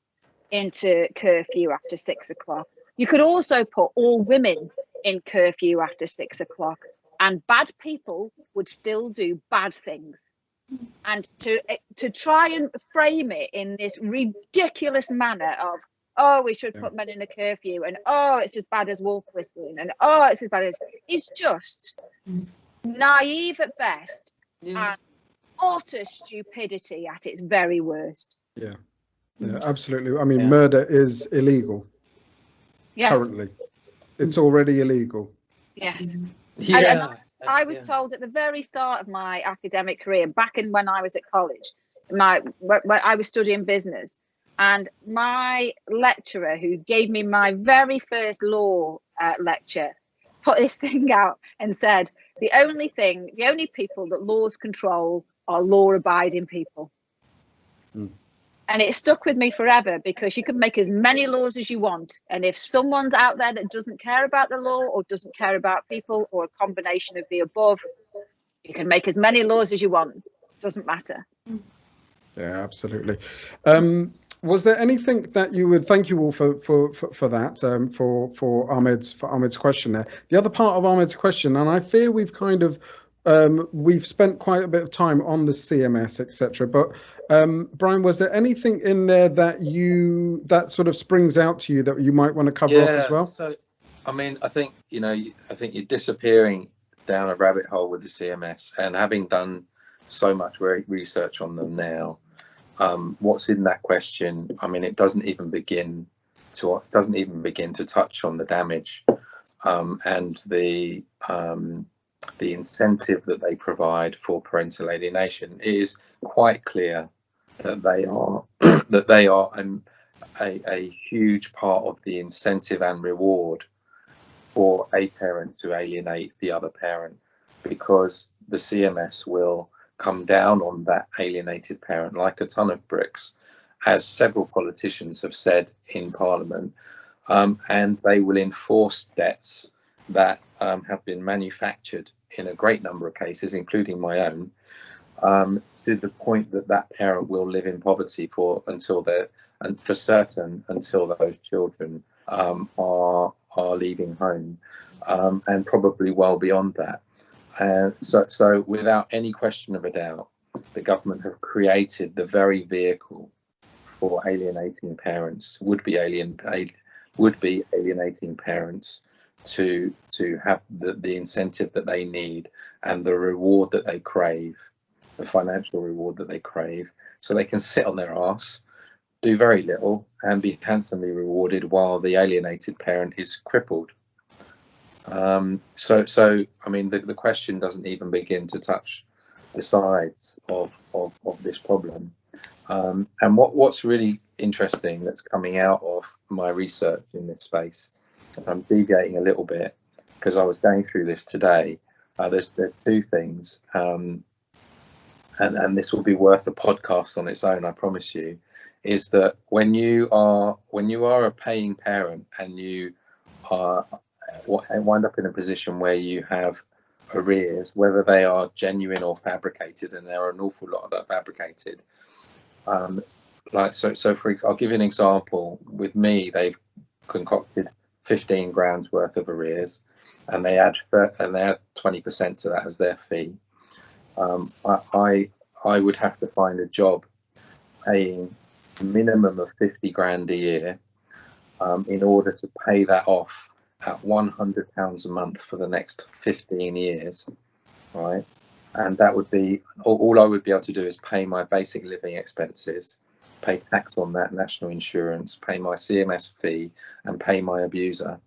into curfew after 6 o'clock. You could also put all women in curfew after 6 o'clock, and bad people would still do bad things. And to try and frame it in this ridiculous manner of, oh, we should put men in a curfew, and oh, it's as bad as wolf whistling, and oh, it's as bad as, it's just naive at best, and utter stupidity at its very worst. Yeah, absolutely. I mean, murder is illegal. Yes. Currently, it's already illegal. Yes. Yeah. And I was told at the very start of my academic career, back in when I was at college, when I was studying business, and my lecturer, who gave me my very first law lecture, put this thing out and said, the only people that laws control are law-abiding people. And it stuck with me forever, because you can make as many laws as you want. And if someone's out there that doesn't care about the law, or doesn't care about people, or a combination of the above, you can make as many laws as you want. Doesn't matter. Yeah, absolutely. Was there anything that you would, thank you all for that, for Ahmed's question there. The other part of Ahmed's question, and I fear we've kind of, we've spent quite a bit of time on the CMS, etc. But Brian, was there anything in there that sort of springs out to you that you might want to cover off as well? So, I mean, I think you're disappearing down a rabbit hole with the CMS, and having done so much research on them now, what's in that question? I mean, it doesn't even begin to touch on the damage and the incentive that they provide for parental alienation. It is quite clear that they are a huge part of the incentive and reward for a parent to alienate the other parent, because the CMS will come down on that alienated parent like a ton of bricks, as several politicians have said in Parliament, and they will enforce debts that have been manufactured in a great number of cases, including my own, to the point that that parent will live in poverty until those children are leaving home, and probably well beyond that. And so without any question of a doubt, the government have created the very vehicle for alienating parents, would be alienating parents, to have the incentive that they need and the reward that they crave, the financial reward that they crave, so they can sit on their arse, do very little, and be handsomely rewarded while the alienated parent is crippled. So I mean, the question doesn't even begin to touch the sides of this problem. And what's really interesting that's coming out of my research in this space, I'm deviating a little bit because I was going through this today. There's two things, and this will be worth a podcast on its own, I promise you, is that when you are a paying parent and you wind up in a position where you have arrears, whether they are genuine or fabricated, and there are an awful lot of that fabricated. I'll give you an example. With me, they've concocted 15 grand's worth of arrears, and they add 20% to that as their fee. I would have to find a job paying a minimum of 50 grand a year in order to pay that off at £100 a month for the next 15 years, right? And that would be all I would be able to do is pay my basic living expenses, pay tax on that, national insurance, pay my CMS fee, and pay my abuser.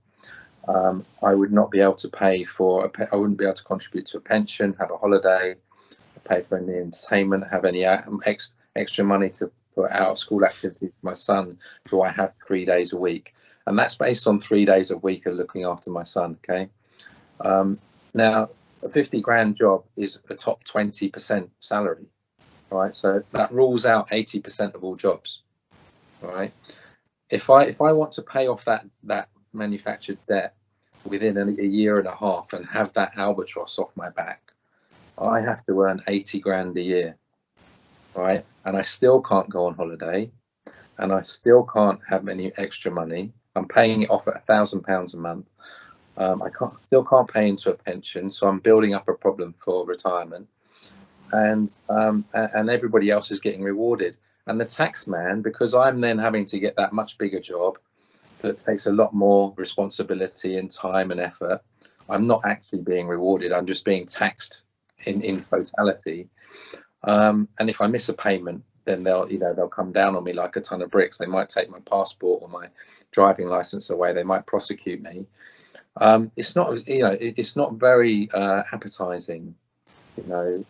I would not be able to pay for I wouldn't be able to contribute to a pension, have a holiday, pay for any entertainment, have any extra money to put out of school activities for my son, who I have 3 days a week. And that's based on 3 days a week of looking after my son, okay? Now, a 50 grand job is a top 20% salary, right? So that rules out 80% of all jobs, right? If I want to pay off that manufactured debt within a year and a half and have that albatross off my back, I have to earn 80 grand a year, right? And I still can't go on holiday, and I still can't have any extra money. I'm paying it off at £1,000 a month. I still can't pay into a pension, so I'm building up a problem for retirement, and everybody else is getting rewarded. And the tax man, because I'm then having to get that much bigger job that takes a lot more responsibility and time and effort, I'm not actually being rewarded. I'm just being taxed in totality. And if I miss a payment, then they'll come down on me like a ton of bricks. They might take my passport or my driving license away. They might prosecute me. It's not very appetizing. I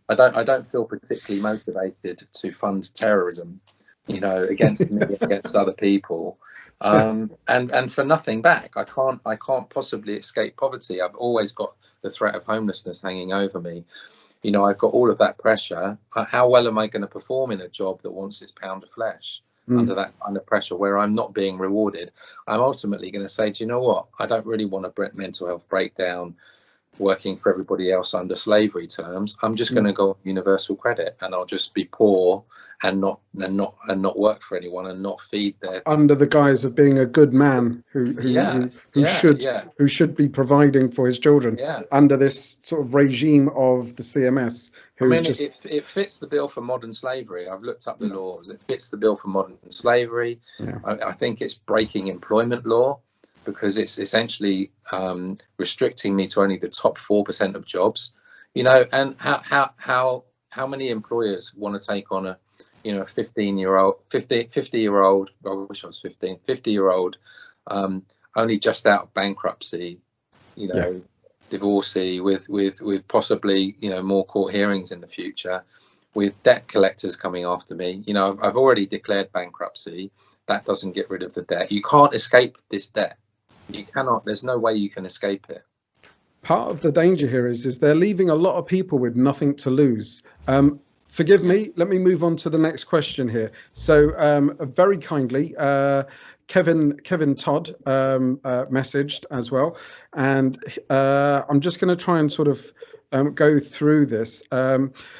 don't feel particularly motivated to fund terrorism, against me, against other people, and for nothing back. I can't possibly escape poverty. I've always got the threat of homelessness hanging over me. I've got all of that pressure. How well am I going to perform in a job that wants its pound of flesh under that kind of pressure where I'm not being rewarded? I'm ultimately going to say, do you know what? I don't really want a mental health breakdown working for everybody else under slavery terms. I'm just going to go on universal credit, and I'll just be poor and not work for anyone and not feed their, under the guise of being a good man who should be providing for his children, under this sort of regime of the CMS. It fits the bill for modern slavery. I've looked up the laws. It fits the bill for modern slavery. I think it's breaking employment law, because it's essentially restricting me to only the top 4% of jobs, and how many employers want to take on a 50-year-old, I wish I was 15, 50-year-old, only just out of bankruptcy, divorcee with possibly, more court hearings in the future, with debt collectors coming after me. I've already declared bankruptcy. That doesn't get rid of the debt. You can't escape this debt. You cannot. There's no way you can escape it. Part of the danger here is they're leaving a lot of people with nothing to lose. Forgive me. Let me move on to the next question here. So very kindly, Kevin Todd messaged as well, and I'm just going to try and sort of go through this.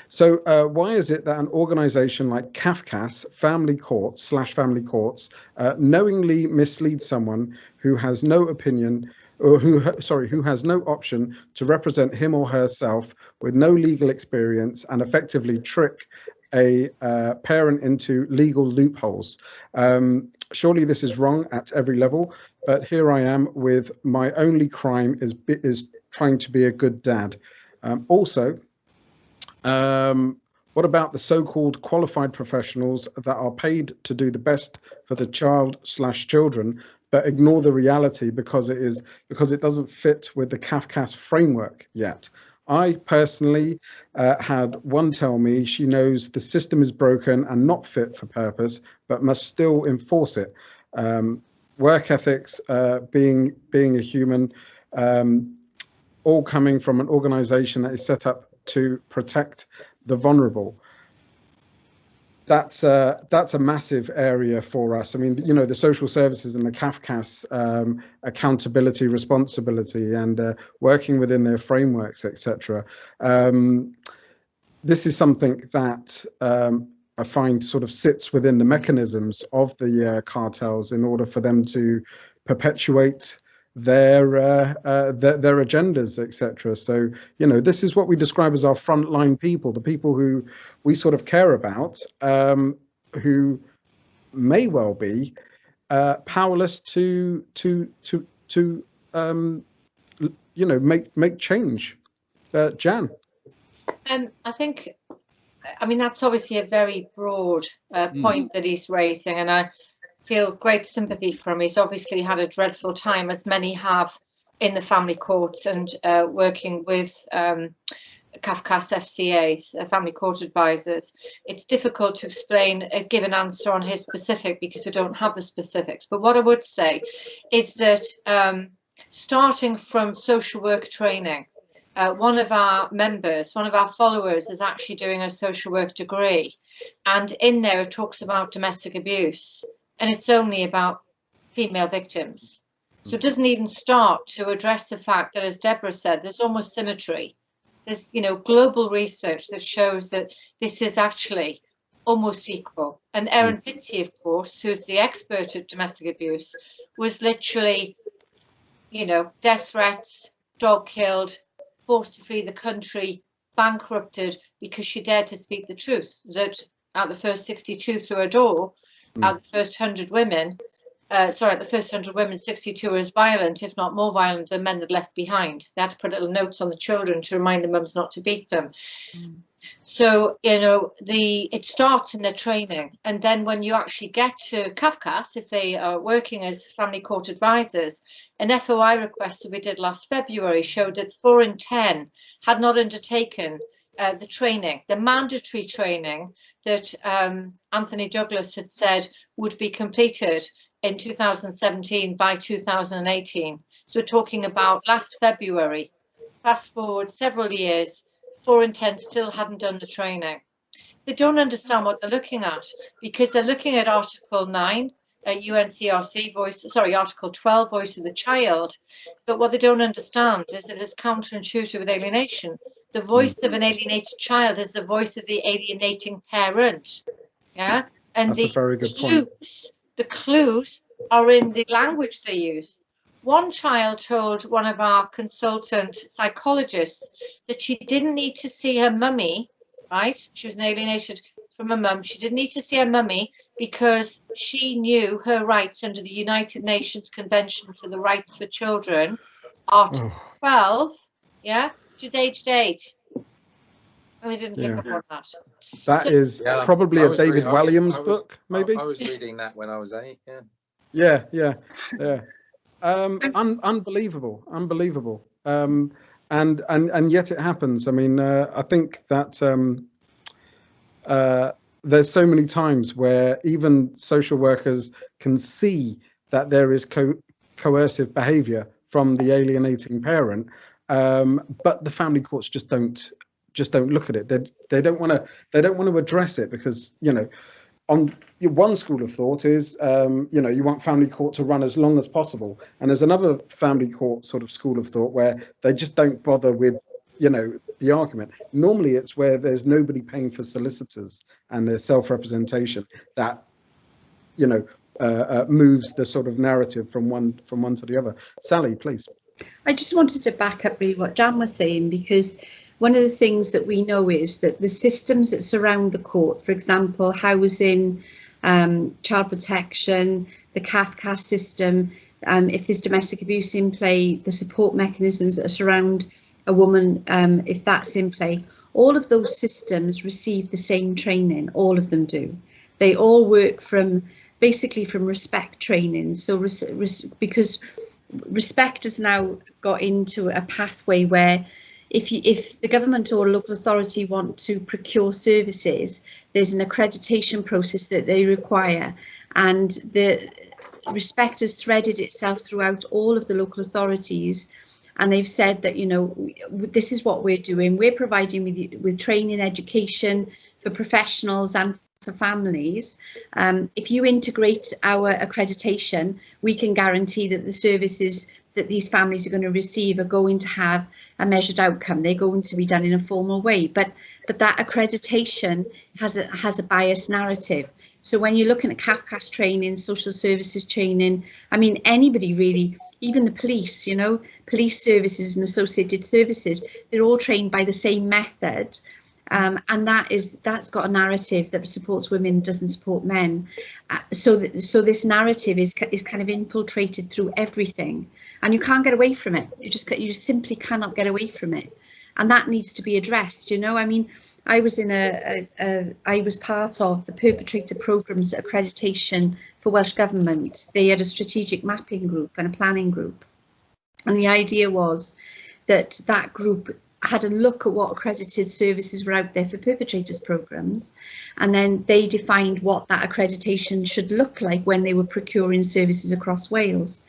So why is it that an organisation like CAFCAS, Family Courts knowingly misleads someone who has no opinion, or who has no option to represent him or herself, with no legal experience, and effectively trick a parent into legal loopholes? Surely this is wrong at every level, but here I am with my only crime is trying to be a good dad. Also, what about the so-called qualified professionals that are paid to do the best for the child/children, but ignore the reality because it doesn't fit with the CAFCAS framework yet? I personally had one tell me she knows the system is broken and not fit for purpose, but must still enforce it. Work ethics, being a human, all coming from an organization that is set up to protect the vulnerable. That's a massive area for us. I mean, the social services and the CAFCAS accountability, responsibility, and working within their frameworks, etc. This is something that I find sort of sits within the mechanisms of the cartels in order for them to perpetuate their agendas, etc. So this is what we describe as our frontline people, the people who we sort of care about, who may well be powerless to make change. Jan. I mean, that's obviously a very broad point that he's raising, and I feel great sympathy for him. He's obviously had a dreadful time, as many have, in the family courts, and working with CAFCAS FCAs, family court advisors. It's difficult to give an answer on his specific because we don't have the specifics. But what I would say is that starting from social work training, one of our members, one of our followers, is actually doing a social work degree, and in there it talks about domestic abuse, and it's only about female victims. So it doesn't even start to address the fact that, as Deborah said, there's almost symmetry. There's, global research that shows that this is actually almost equal. And Erin Fitzy, of course, who's the expert at domestic abuse, was literally, death threats, dog killed, forced to flee the country, bankrupted because she dared to speak the truth, that out the first 62 through her door, out the first 100 women, out the first 100 women, 62 were as violent, if not more violent, than men that left behind. They had to put little notes on the children to remind the mums not to beat them. So, it starts in their training. And then when you actually get to CAFCAS, if they are working as family court advisors, an FOI request that we did last February showed that 4 in 10 had not undertaken the training, the mandatory training that Anthony Douglas had said would be completed in 2017 by 2018. So we're talking about last February. Fast forward several years, 4 in 10 still hadn't done the training. They don't understand what they're looking at, because they're looking at Article 9, UNCRC Article 12, Voice of the Child. But what they don't understand is that it's counterintuitive with alienation. The voice of an alienated child is the voice of the alienating parent. Yeah, and that's a very good point. The clues are in the language they use. One child told one of our consultant psychologists that she didn't need to see her mummy, right? She was alienated from her mum. She didn't need to see her mummy because she knew her rights under the United Nations Convention for the Rights for Children, Article 12. Yeah, she's aged 8. And we didn't pick up on that. That is probably a David Walliams book, maybe? I was reading that when I was 8, Yeah. Unbelievable. And yet it happens. I mean, I think that there's so many times where even social workers can see that there is coercive behaviour from the alienating parent, but the family courts just don't look at it. They don't want to address it because on one school of thought is you want family court to run as long as possible, and there's another family court sort of school of thought where they just don't bother with the argument. Normally it's where there's nobody paying for solicitors and there's self-representation that moves the sort of narrative from one to the other. Sally, please. I just wanted to back up really what Jan was saying, because one of the things that we know is that the systems that surround the court, for example, housing, child protection, the CAFCAS system, if there's domestic abuse in play, the support mechanisms that surround a woman, if that's in play, all of those systems receive the same training. All of them do. They all work basically from respect training. So because respect has now got into a pathway where if the government or local authority want to procure services, there's an accreditation process that they require, and the respect has threaded itself throughout all of the local authorities, and they've said that this is what we're doing. We're providing with training, education for professionals and for families. If you integrate our accreditation, we can guarantee that the services that these families are going to receive are going to have a measured outcome. They're going to be done in a formal way, but that accreditation has a biased narrative. So when you're looking at CAFCAS training, social services training, I mean, anybody really, even the police, police services and associated services, they're all trained by the same method. And that's got a narrative that supports women, doesn't support men. So this narrative is kind of infiltrated through everything, and you can't get away from it. You simply cannot get away from it, and that needs to be addressed. I mean, I was part of the perpetrator programmes accreditation for Welsh Government. They had a strategic mapping group and a planning group, and the idea was that group had a look at what accredited services were out there for perpetrators programmes, and then they defined what that accreditation should look like when they were procuring services across Wales.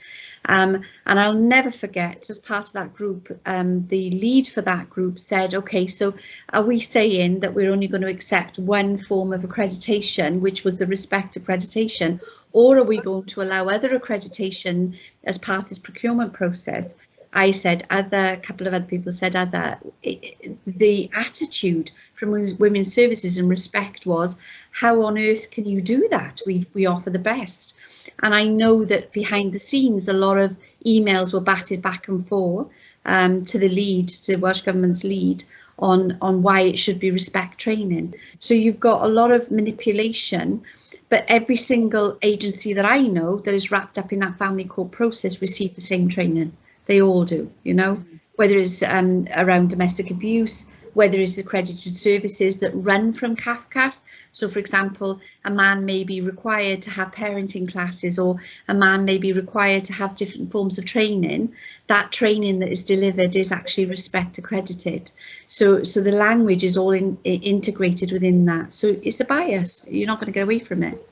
And I'll never forget, as part of that group, the lead for that group said, OK, so are we saying that we're only going to accept one form of accreditation, which was the Respect accreditation, or are we going to allow other accreditation as part of this procurement process? I said other, a couple of other people said other. The attitude from Women's Services and Respect was, how on earth can you do that? We offer the best. And I know that behind the scenes, a lot of emails were batted back and forth to the lead, to Welsh Government's lead, on why it should be Respect training. So you've got a lot of manipulation, but every single agency that I know that is wrapped up in that family court process received the same training. They all do, you know, whether it's around domestic abuse, whether it's accredited services that run from CAFCAS. So, for example, a man may be required to have parenting classes, or a man may be required to have different forms of training. That training that is delivered is actually Respect accredited. So the language is all integrated within that. So it's a bias. You're not going to get away from it.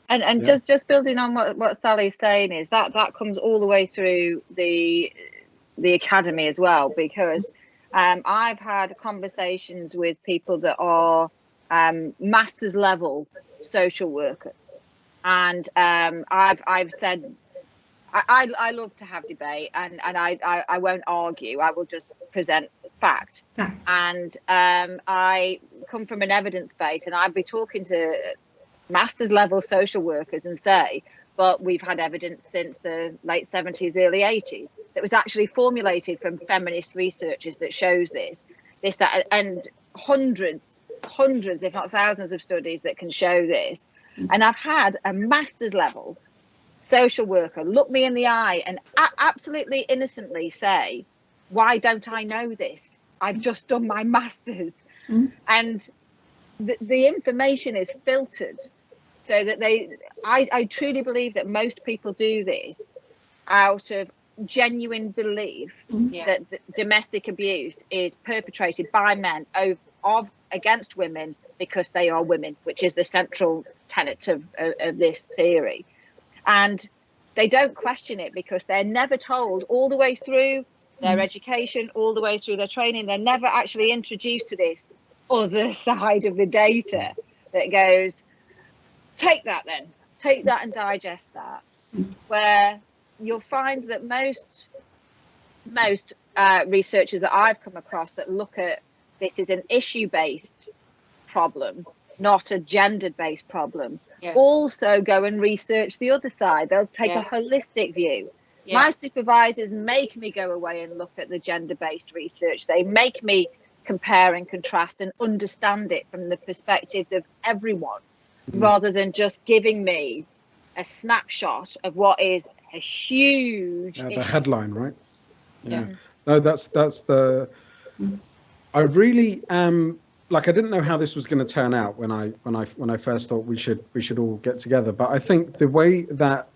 And yeah. just building on what Sally's saying is that comes all the way through the academy as well, because I've had conversations with people that are master's level social workers, and I've said I love to have debate, and I won't argue. I will just present fact. And I come from an evidence base, and I'd be talking to master's level social workers and say, but we've had evidence since the late 70s, early 80s that was actually formulated from feminist researchers that shows this, that, and hundreds, if not thousands of studies that can show this. And I've had a master's level social worker look me in the eye and absolutely innocently say, why don't I know this? I've just done my master's. And the information is filtered so that I truly believe that most people do this out of genuine belief that domestic abuse is perpetrated by men against women because they are women, which is the central tenet of this theory. And they don't question it because they're never told all the way through their education, all the way through their training. They're never actually introduced to this other side of the data that goes, take that and digest that. Where you'll find that most researchers that I've come across that look at this as an issue-based problem, not a gender-based problem, also go and research the other side. They'll take a holistic view. My supervisors make me go away and look at the gender-based research. They make me compare and contrast and understand it from the perspectives of everyone, rather than just giving me a snapshot of what is a huge issue. The headline, right? No, that's the. I really am. Like, I didn't know how this was going to turn out when I first thought we should all get together. But I think the way that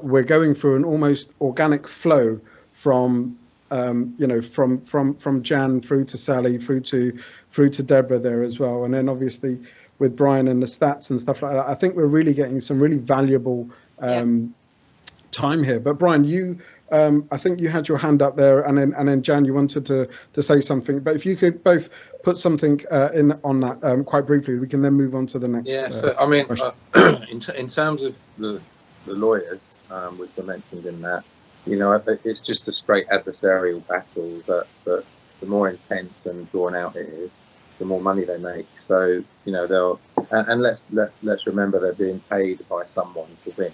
we're going through an almost organic flow from from Jan through to Sally through to Deborah there as well, and then obviously with Brian and the stats and stuff like that. I think we're really getting some really valuable time here. But Brian, you. I think you had your hand up there, and then Jan, you wanted to say something. But if you could both put something in on that quite briefly, we can then move on to the next. Yeah. So I mean, in terms of the lawyers, which were mentioned in that, it's just a straight adversarial battle. That the more intense and drawn out it is, the more money they make. So they'll and let's remember they're being paid by someone to win,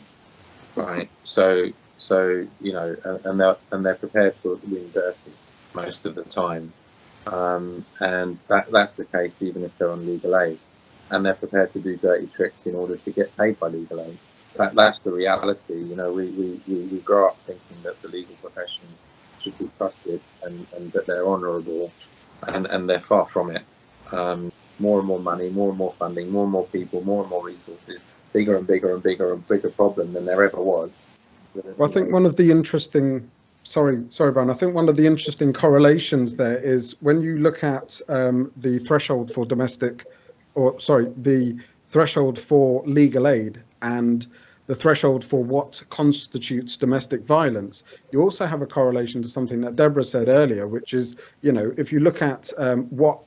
right? So and they're prepared to win dirty most of the time, and that's the case even if they're on legal aid, and they're prepared to do dirty tricks in order to get paid by legal aid. That's the reality. We grow up thinking that the legal profession should be trusted and that they're honourable, and they're far from it. More and more money, more and more funding, more and more people, more and more resources, bigger and bigger and bigger and bigger problem than there ever was. Well, I think one of the interesting, sorry, Brian. I think one of the interesting correlations there is when you look at the threshold for the threshold for legal aid and the threshold for what constitutes domestic violence, you also have a correlation to something that Deborah said earlier, which is, if you look at what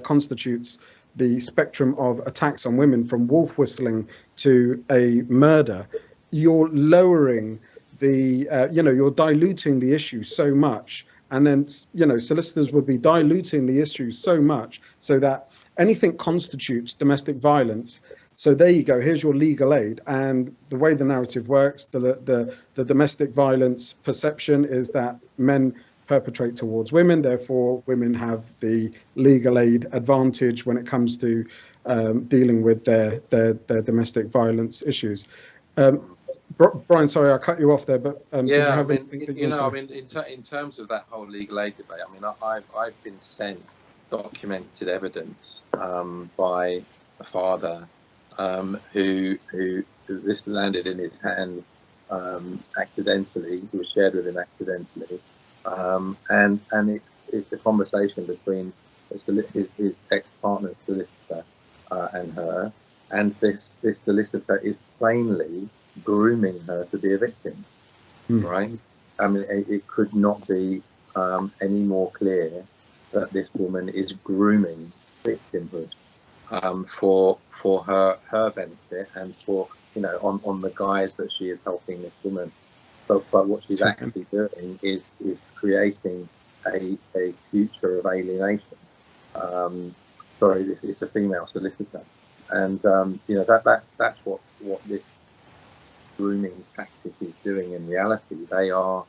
constitutes the spectrum of attacks on women, from wolf whistling to a murder, you're lowering the, you're diluting the issue so much. And then, solicitors would be diluting the issue so much so that anything constitutes domestic violence. So there you go, here's your legal aid. And the way the narrative works, the domestic violence perception is that men perpetrate towards women, therefore women have the legal aid advantage when it comes to dealing with their domestic violence issues. Brian, sorry, I cut you off there, but yeah, I mean, in terms of that whole legal aid debate, I mean, I've been sent documented evidence by a father who this landed in his hands accidentally. He was shared with him accidentally, and it's a conversation between his ex-partner's solicitor and her, and this solicitor is plainly grooming her to be a victim, right? I mean, it could not be any more clear that this woman is grooming victimhood for her benefit and for, on the guise that she is helping this woman. But what she's actually doing is creating a future of alienation. Sorry, it's a female solicitor, and that's what this grooming tactic is doing in reality. They are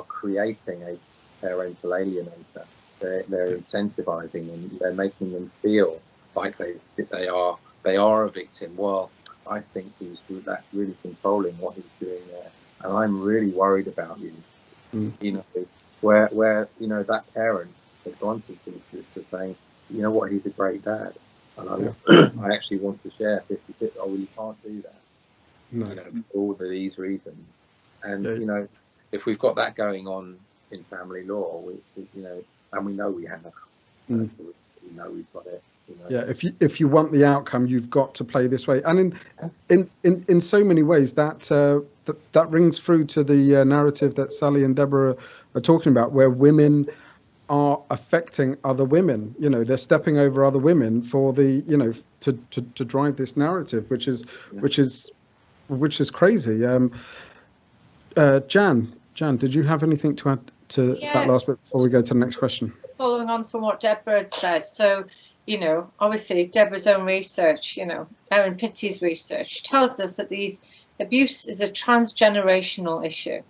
creating a parental alienator. They're incentivizing them. They're making them feel like they are a victim. Well, I think that's really controlling what he's doing there, and I'm really worried about you. Where that parent has gone to solicitor saying, you know what, he's a great dad, and I actually want to share 50/50. Oh, well, you can't do that. No. For all of these reasons, and if we've got that going on in family law, and we know we have, we know we've got it. Yeah, if you want the outcome, you've got to play this way, and in so many ways that rings through to the narrative that Sally and Deborah are talking about, where women are affecting other women. They're stepping over other women for the to drive this narrative, which is crazy. Jan, did you have anything to add to that last bit before we go to the next question? Following on from what Deborah had said, so obviously Deborah's own research, Erin Pitty's research tells us that these abuse is a transgenerational issue,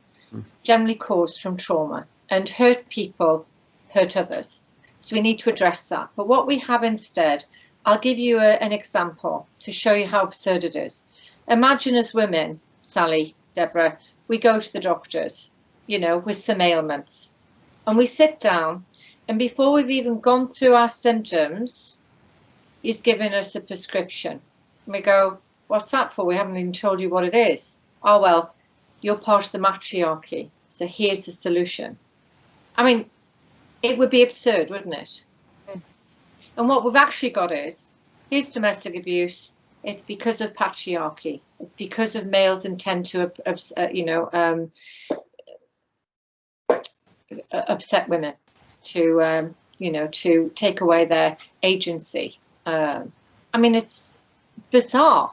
generally caused from trauma, and hurt people hurt others. So we need to address that. But what we have instead, I'll give you an example to show you how absurd it is. Imagine as women, Sally, Deborah, we go to the doctors, with some ailments, and we sit down, and before we've even gone through our symptoms, he's given us a prescription. And we go, what's that for? We haven't even told you what it is. Oh, well, you're part of the matriarchy, so here's the solution. I mean, it would be absurd, wouldn't it? And what we've actually got is, here's domestic abuse. It's because of patriarchy. It's because of males intend to, upset women, to take away their agency. I mean, it's bizarre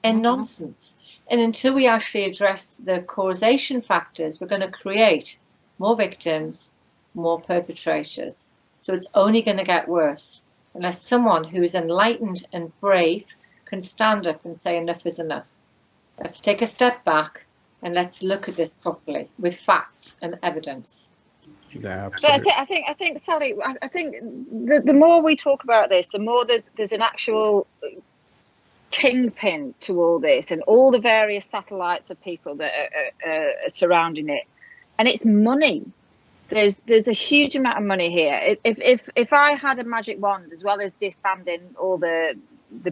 and nonsense. And until we actually address the causation factors, we're going to create more victims, more perpetrators. So it's only going to get worse unless someone who is enlightened and brave can stand up and say enough is enough. Let's take a step back and let's look at this properly with facts and evidence. Yeah, absolutely. I think, Sally, I think the more we talk about this, the more there's an actual kingpin to all this and all the various satellites of people that are surrounding it, and it's money. There's a huge amount of money here. If I had a magic wand, as well as disbanding all the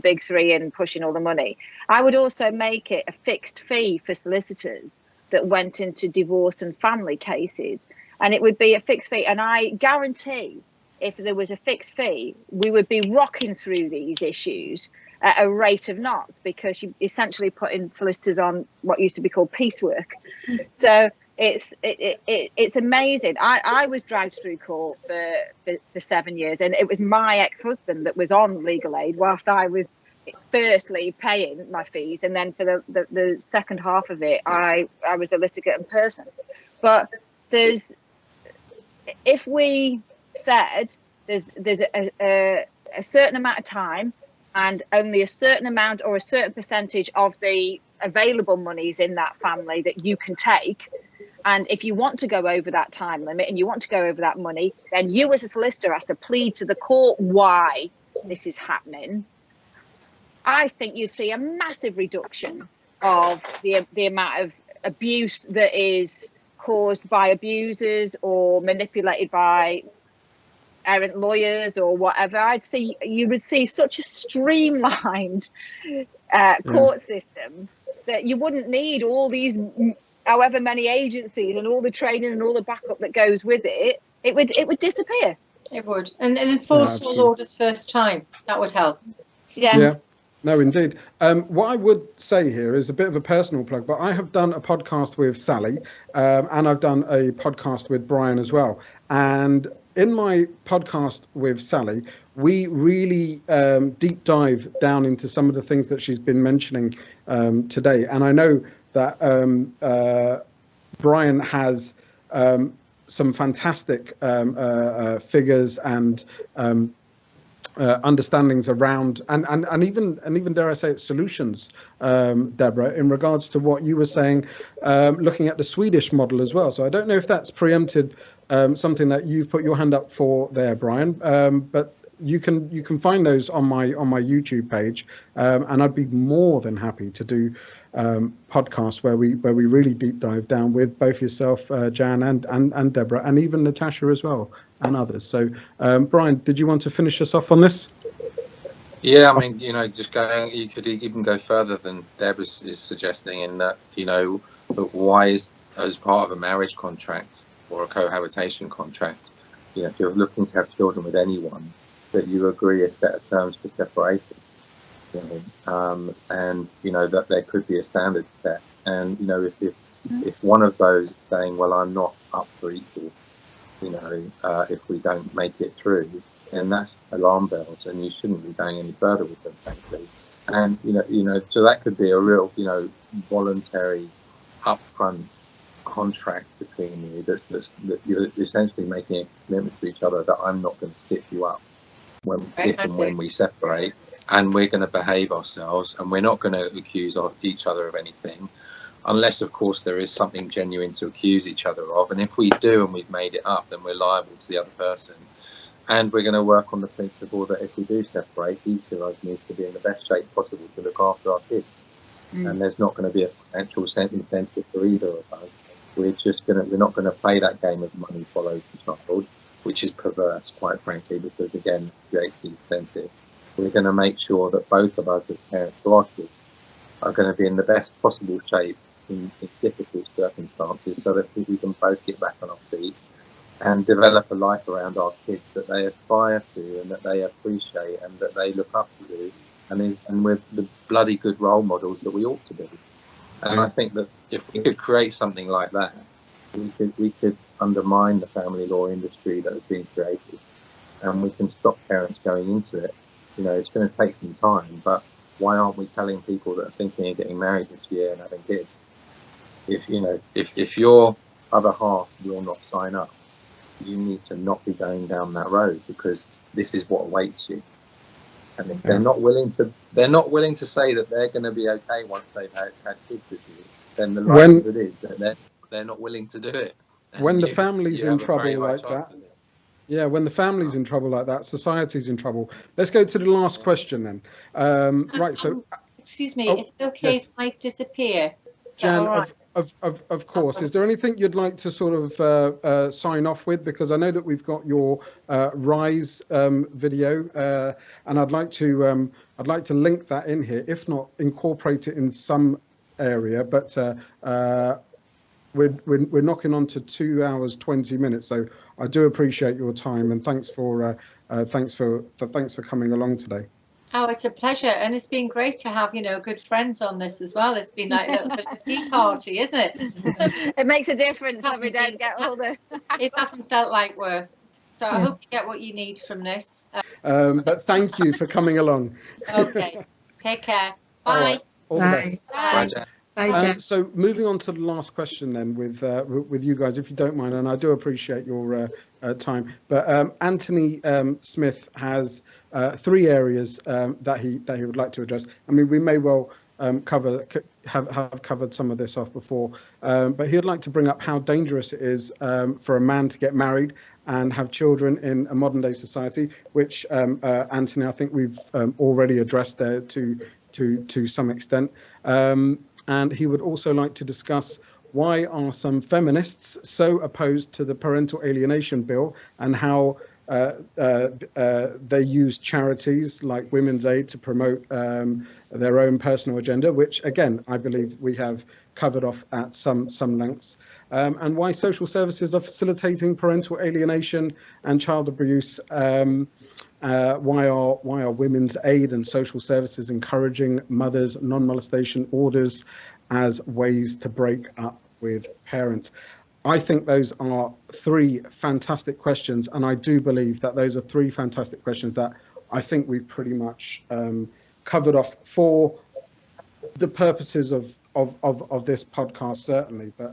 big three and pushing all the money, I would also make it a fixed fee for solicitors that went into divorce and family cases, and it would be a fixed fee. And I guarantee if there was a fixed fee, we would be rocking through these issues at a rate of knots, because you essentially putting solicitors on what used to be called piecework. So it's amazing. I was dragged through court for 7 years, and it was my ex-husband that was on legal aid whilst I was firstly paying my fees, and then for the second half of it I was a litigant in person. But if we said there's a certain amount of time and only a certain amount or a certain percentage of the available monies in that family that you can take, and if you want to go over that time limit and you want to go over that money, then you as a solicitor has to plead to the court why this is happening, I think you see a massive reduction of the amount of abuse that is caused by abusers or manipulated by errant lawyers or whatever. You would see such a streamlined court system that you wouldn't need all these however many agencies and all the training and all the backup that goes with it. It would disappear. It would. And enforce all orders first time. That would help. Yes. Yeah. No, indeed. What I would say here is a bit of a personal plug, but I have done a podcast with Sally and I've done a podcast with Brian as well. And in my podcast with Sally, we really deep dive down into some of the things that she's been mentioning today. And I know that Brian has some fantastic figures and understandings around and even dare I say it, solutions, Deborah, in regards to what you were saying, looking at the Swedish model as well. So I don't know if that's preempted something that you've put your hand up for there, Brian, but you can find those on my YouTube page, and I'd be more than happy to do podcasts where we really deep dive down with both yourself, Jan, and Deborah, and even Natasha as well, and others. So, Brian, did you want to finish us off on this? Yeah, I mean, just going, you could even go further than Deb is suggesting, in that, why is, as part of a marriage contract or a cohabitation contract, if you're looking to have children with anyone, that you agree a set of terms for separation, and that there could be a standard set, and if one of those is saying, well, I'm not up for equal, if we don't make it through, and that's alarm bells, and you shouldn't be going any further with them, frankly. And so that could be a real voluntary upfront contract between you that you're essentially making a commitment to each other that I'm not going to stitch you up if and when we separate, and we're going to behave ourselves, and we're not going to accuse each other of anything, unless of course there is something genuine to accuse each other of, and if we do and we've made it up, then we're liable to the other person. And we're going to work on the principle that if we do separate, each of us needs to be in the best shape possible to look after our kids. And there's not going to be a financial incentive for either of us. We're not going to play that game of money follows the child, which is perverse, quite frankly, because again, it creates the incentive. We're going to make sure that both of us as parents to our kids are going to be in the best possible shape in difficult circumstances, so that we can both get back on our feet and develop a life around our kids that they aspire to and that they appreciate and that they look up to, and with the bloody good role models that we ought to be. And I think that if we could create something like that, we could undermine the family law industry that has been created, and we can stop parents going into it. It's going to take some time, but why aren't we telling people that are thinking of getting married this year and having kids, if your other half will not sign up, you need to not be going down that road, because this is what awaits you. And if they're not willing to say that they're going to be okay once they've had kids with you, then the likelihood is that they're not willing to do it. And when the family's in trouble like that, when the family's in trouble like that, society's in trouble. Let's go to the last question then. Right, so excuse me, is it okay if I disappear? Jan, right? Of course. Is there anything you'd like to sort of sign off with? Because I know that we've got your Rise video, and I'd like to link that in here, if not incorporate it in some area. But we're knocking on to 2 hours 20 minutes, so I do appreciate your time, and thanks for coming along today. Oh, it's a pleasure, and it's been great to have, you know, good friends on this as well. It's been like a little bit of a tea party, isn't it? It makes a difference when we don't get all the... It hasn't felt like work. So I hope you get what you need from this. But thank you for coming along. Okay, take care. All Bye. right. All the best. Bye, Jack. Bye, Jack. So moving on to the last question then with you guys, if you don't mind, and I do appreciate your time, but Anthony Smith has 3 areas that he would like to address. I mean, we may well have covered some of this off before, but he'd like to bring up how dangerous it is for a man to get married and have children in a modern day society, which Anthony, I think we've already addressed there to some extent. And he would also like to discuss why are some feminists so opposed to the parental alienation bill, and how they use charities like Women's Aid to promote their own personal agenda, which again, I believe we have covered off at some lengths, and why social services are facilitating parental alienation and child abuse. Why are Women's Aid and social services encouraging mothers' non-molestation orders as ways to break up with parents? I think those are 3 fantastic questions, and I do believe that those are 3 fantastic questions that I think we've pretty much covered off for the purposes of this podcast, certainly. But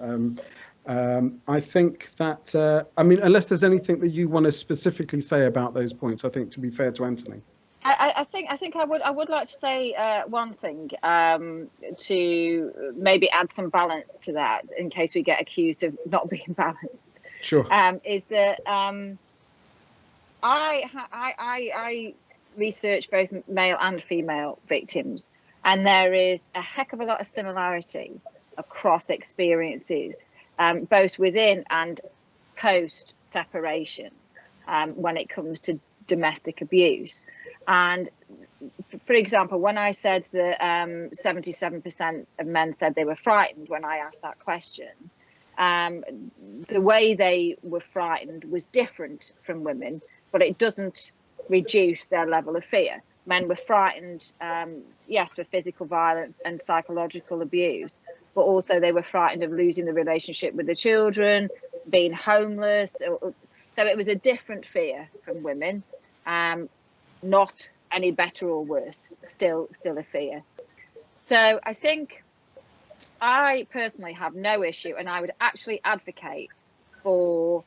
I think that, I mean, unless there's anything that you want to specifically say about those points, I think, to be fair to Anthony. I think I would like to say one thing to maybe add some balance to that in case we get accused of not being balanced. Sure. Is that I research both male and female victims, and there is a heck of a lot of similarity across experiences, both within and post separation, when it comes to domestic abuse. And for example, when I said that 77% of men said they were frightened when I asked that question, the way they were frightened was different from women, but it doesn't reduce their level of fear. Men were frightened, yes, for physical violence and psychological abuse, but also they were frightened of losing the relationship with the children, being homeless. So it was a different fear from women, not any better or worse, still a fear. So I think I personally have no issue, and I would actually advocate for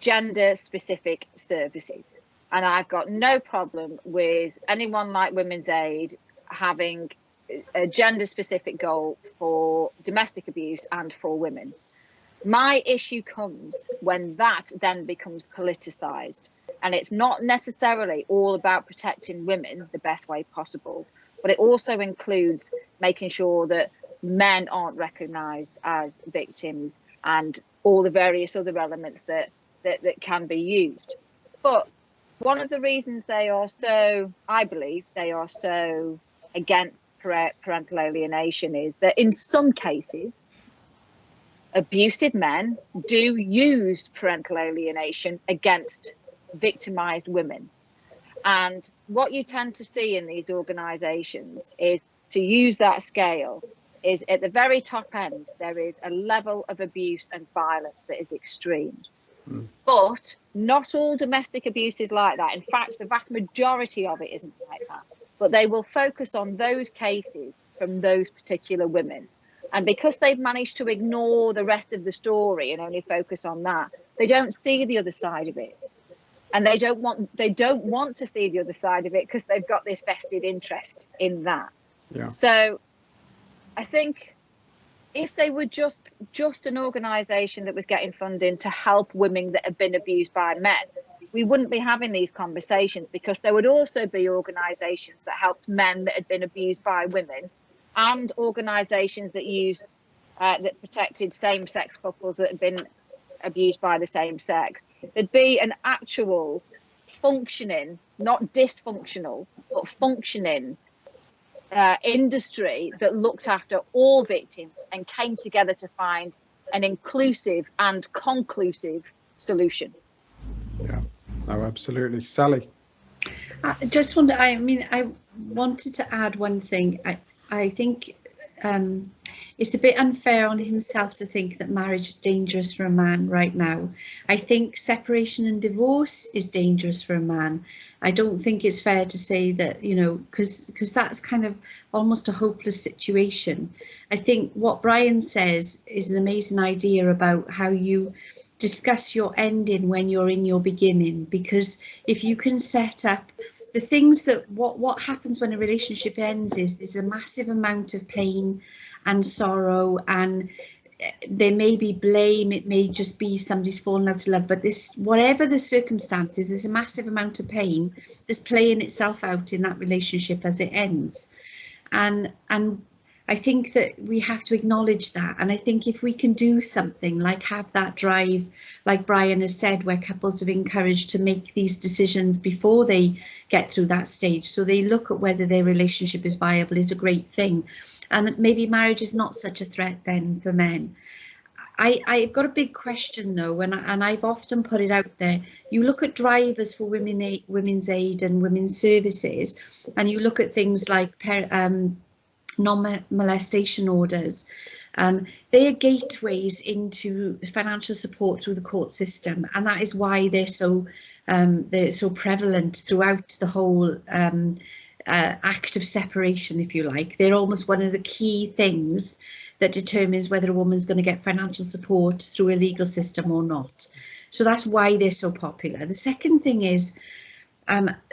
gender-specific services. And I've got no problem with anyone like Women's Aid having a gender-specific goal for domestic abuse and for women. My issue comes when that then becomes politicised, and it's not necessarily all about protecting women the best way possible, but it also includes making sure that men aren't recognised as victims and all the various other elements that can be used. But one of the reasons they are so, I believe, they are so against parental alienation is that in some cases, abusive men do use parental alienation against victimized women. And what you tend to see in these organizations is, to use that scale, is at the very top end, there is a level of abuse and violence that is extreme. But not all domestic abuse is like that. In fact, the vast majority of it isn't like that. But they will focus on those cases from those particular women. And because they've managed to ignore the rest of the story and only focus on that, they don't see the other side of it. And they don't want to see the other side of it because they've got this vested interest in that. Yeah. So I think if they were just an organisation that was getting funding to help women that have been abused by men, we wouldn't be having these conversations, because there would also be organisations that helped men that had been abused by women, and organisations that used that protected same-sex couples that had been abused by the same sex. There'd be an actual functioning, not dysfunctional, but functioning industry that looked after all victims and came together to find an inclusive and conclusive solution. Yeah, no, absolutely. Sally? I just wonder, I wanted to add one thing. I think it's a bit unfair on himself to think that marriage is dangerous for a man right now. I think separation and divorce is dangerous for a man. I don't think it's fair to say that, you know, because that's kind of almost a hopeless situation. I think what Brian says is an amazing idea about how you discuss your ending when you're in your beginning, because if you can set up the things that what happens when a relationship ends is there's a massive amount of pain and sorrow, and there may be blame, it may just be somebody's fallen out of love, but this, whatever the circumstances, there's a massive amount of pain that's playing itself out in that relationship as it ends. And I think that we have to acknowledge that. And I think if we can do something like have that drive, like Brian has said, where couples are encouraged to make these decisions before they get through that stage, so they look at whether their relationship is viable, is a great thing. And maybe marriage is not such a threat then for men. I've got a big question though, and I've often put it out there. You look at drivers for women's aid and women's services, and you look at things like non-molestation orders. They are gateways into financial support through the court system, and that is why they're so prevalent throughout the whole act of separation, if you like. They're almost one of the key things that determines whether a woman's going to get financial support through a legal system or not. So that's why they're so popular. The second thing is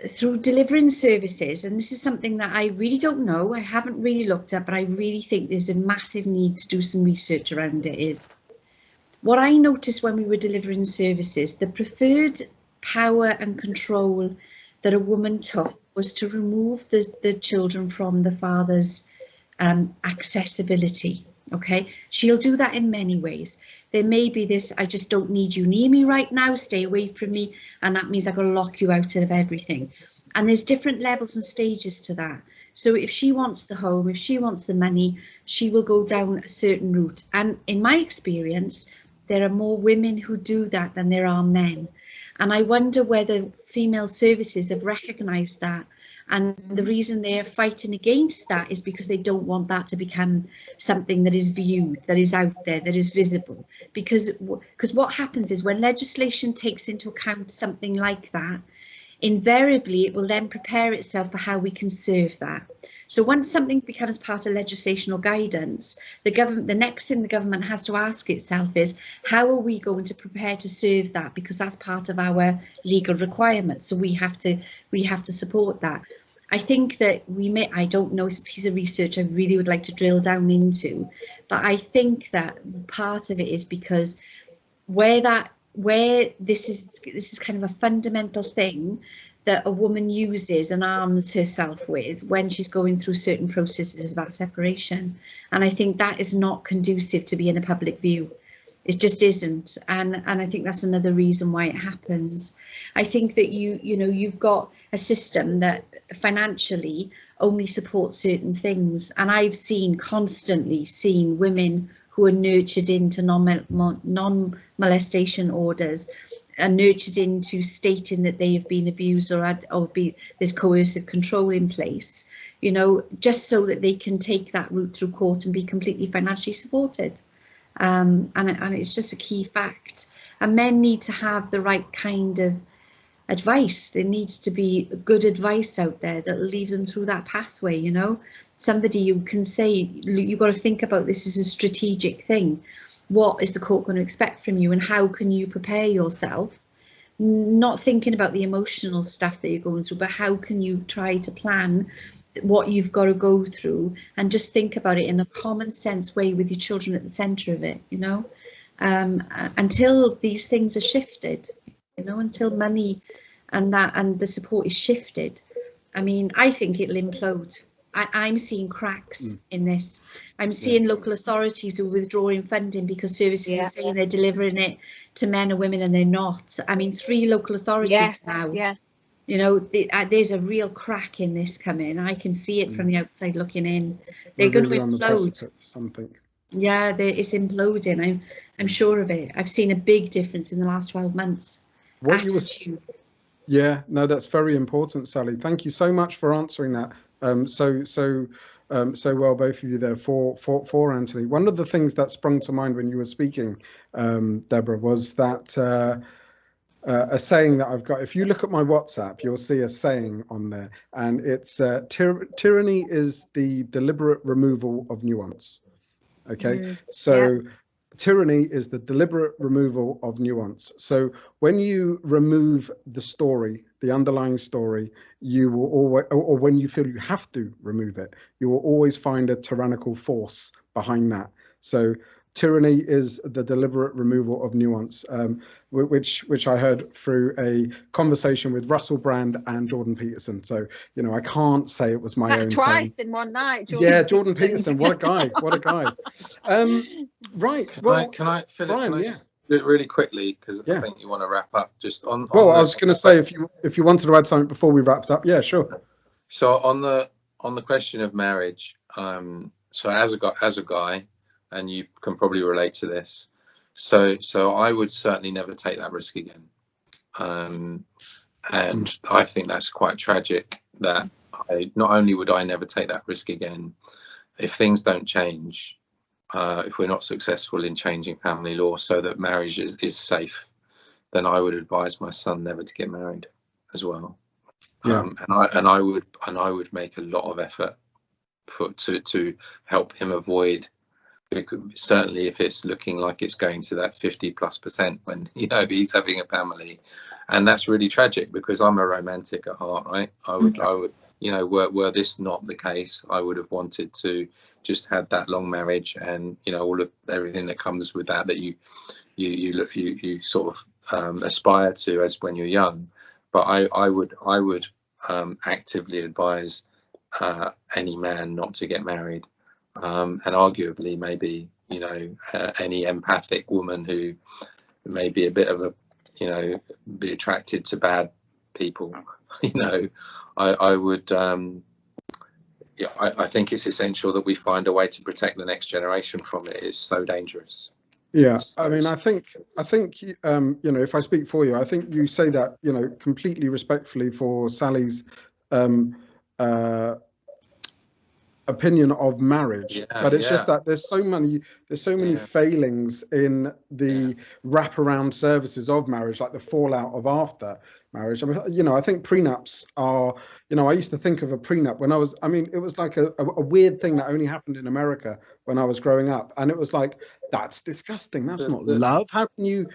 through delivering services, and this is something that I really don't know, I haven't really looked at, but I really think there's a massive need to do some research around it, is what I noticed when we were delivering services, the preferred power and control that a woman took was to remove the children from the father's accessibility. Okay, she'll do that in many ways. There may be this, I just don't need you near me right now, stay away from me, and that means I've got to lock you out of everything. And there's different levels and stages to that. So if she wants the home, if she wants the money, she will go down a certain route. And in my experience, there are more women who do that than there are men. And I wonder whether female services have recognised that. And the reason they're fighting against that is because they don't want that to become something that is viewed, that is out there, that is visible. Because what happens is when legislation takes into account something like that, invariably it will then prepare itself for how we can serve that. So once something becomes part of legislation or guidance, the next thing the government has to ask itself is, how are we going to prepare to serve that? Because that's part of our legal requirements. So we have to support that. I think that I don't know, it's a piece of research I really would like to drill down into, but I think that part of it is because where this is kind of a fundamental thing that a woman uses and arms herself with when she's going through certain processes of that separation. And I think that is not conducive to be in a public view. It just isn't. And I think that's another reason why it happens. I think that you've got a system that financially only supports certain things. And I've constantly seen women who are nurtured into non-molestation orders, are nurtured into stating that they have been abused or there's coercive control in place, just so that they can take that route through court and be completely financially supported. And it's just a key fact. And men need to have the right kind of advice. There needs to be good advice out there that will lead them through that pathway, Somebody you can say, you've got to think about this as a strategic thing. What is the court going to expect from you, and how can you prepare yourself? Not thinking about the emotional stuff that you're going through, but how can you try to plan what you've got to go through, and just think about it in a common sense way with your children at the centre of it, until these things are shifted, until money and the support is shifted. I mean, I think it'll implode. I'm seeing cracks in this. I'm seeing local authorities who are withdrawing funding because services are saying they're delivering it to men and women, and they're not. I mean, 3 local authorities now. Yes. There's a real crack in this coming. I can see it from the outside looking in. They're going to implode. Something. Yeah, it's imploding. I'm sure of it. I've seen a big difference in the last 12 months. Yeah, no, that's very important, Sally. Thank you so much for answering that. So well, both of you there for Anthony. One of the things that sprung to mind when you were speaking, Deborah, was that a saying that I've got. If you look at my WhatsApp, you'll see a saying on there, and it's tyranny is the deliberate removal of nuance. Okay, so. Yeah. Tyranny is the deliberate removal of nuance. So when you remove the story, the underlying story, you will always, or when you feel you have to remove it, you will always find a tyrannical force behind that. So tyranny is the deliberate removal of nuance, which I heard through a conversation with Russell Brand and Jordan Peterson. So, you know, I can't say it was my own. That's twice in one night. Jordan Peterson, what a guy, what a guy. Right. Can I Philip, Brian, can I just do it really quickly, because I think you want to wrap up just on. Well, I was going to say, if you wanted to add something before we wrapped up, yeah, sure. So on the question of marriage, so as a guy, and you can probably relate to this, so I would certainly never take that risk again, and I think that's quite tragic that not only would I never take that risk again, if things don't change, if we're not successful in changing family law so that marriage is safe, then I would advise my son never to get married as well. Yeah. And I would make a lot of effort to help him avoid, certainly if it's looking like it's going to that 50+% when, you know, he's having a family. And that's really tragic, because I'm a romantic at heart, right? I would, you know, were this not the case, I would have wanted to just had that long marriage, and, you know, all of everything that comes with that you sort of aspire to as when you're young. But I would actively advise any man not to get married, and arguably maybe, you know, any empathic woman who may be a bit of a, you know, be attracted to people, you know, I would, yeah, I think it's essential that we find a way to protect the next generation from it. It's so dangerous. Yeah, I mean, I think you know, if I speak for you, I think you say that, you know, completely respectfully for Sally's opinion of marriage, but it's just that there's so many failings in the wraparound services of marriage, like the fallout of after marriage. I mean, you know, I think prenups are, you know, I used to think of a prenup when it was like a weird thing that only happened in America when I was growing up, and it was like, that's disgusting, that's not love. How can you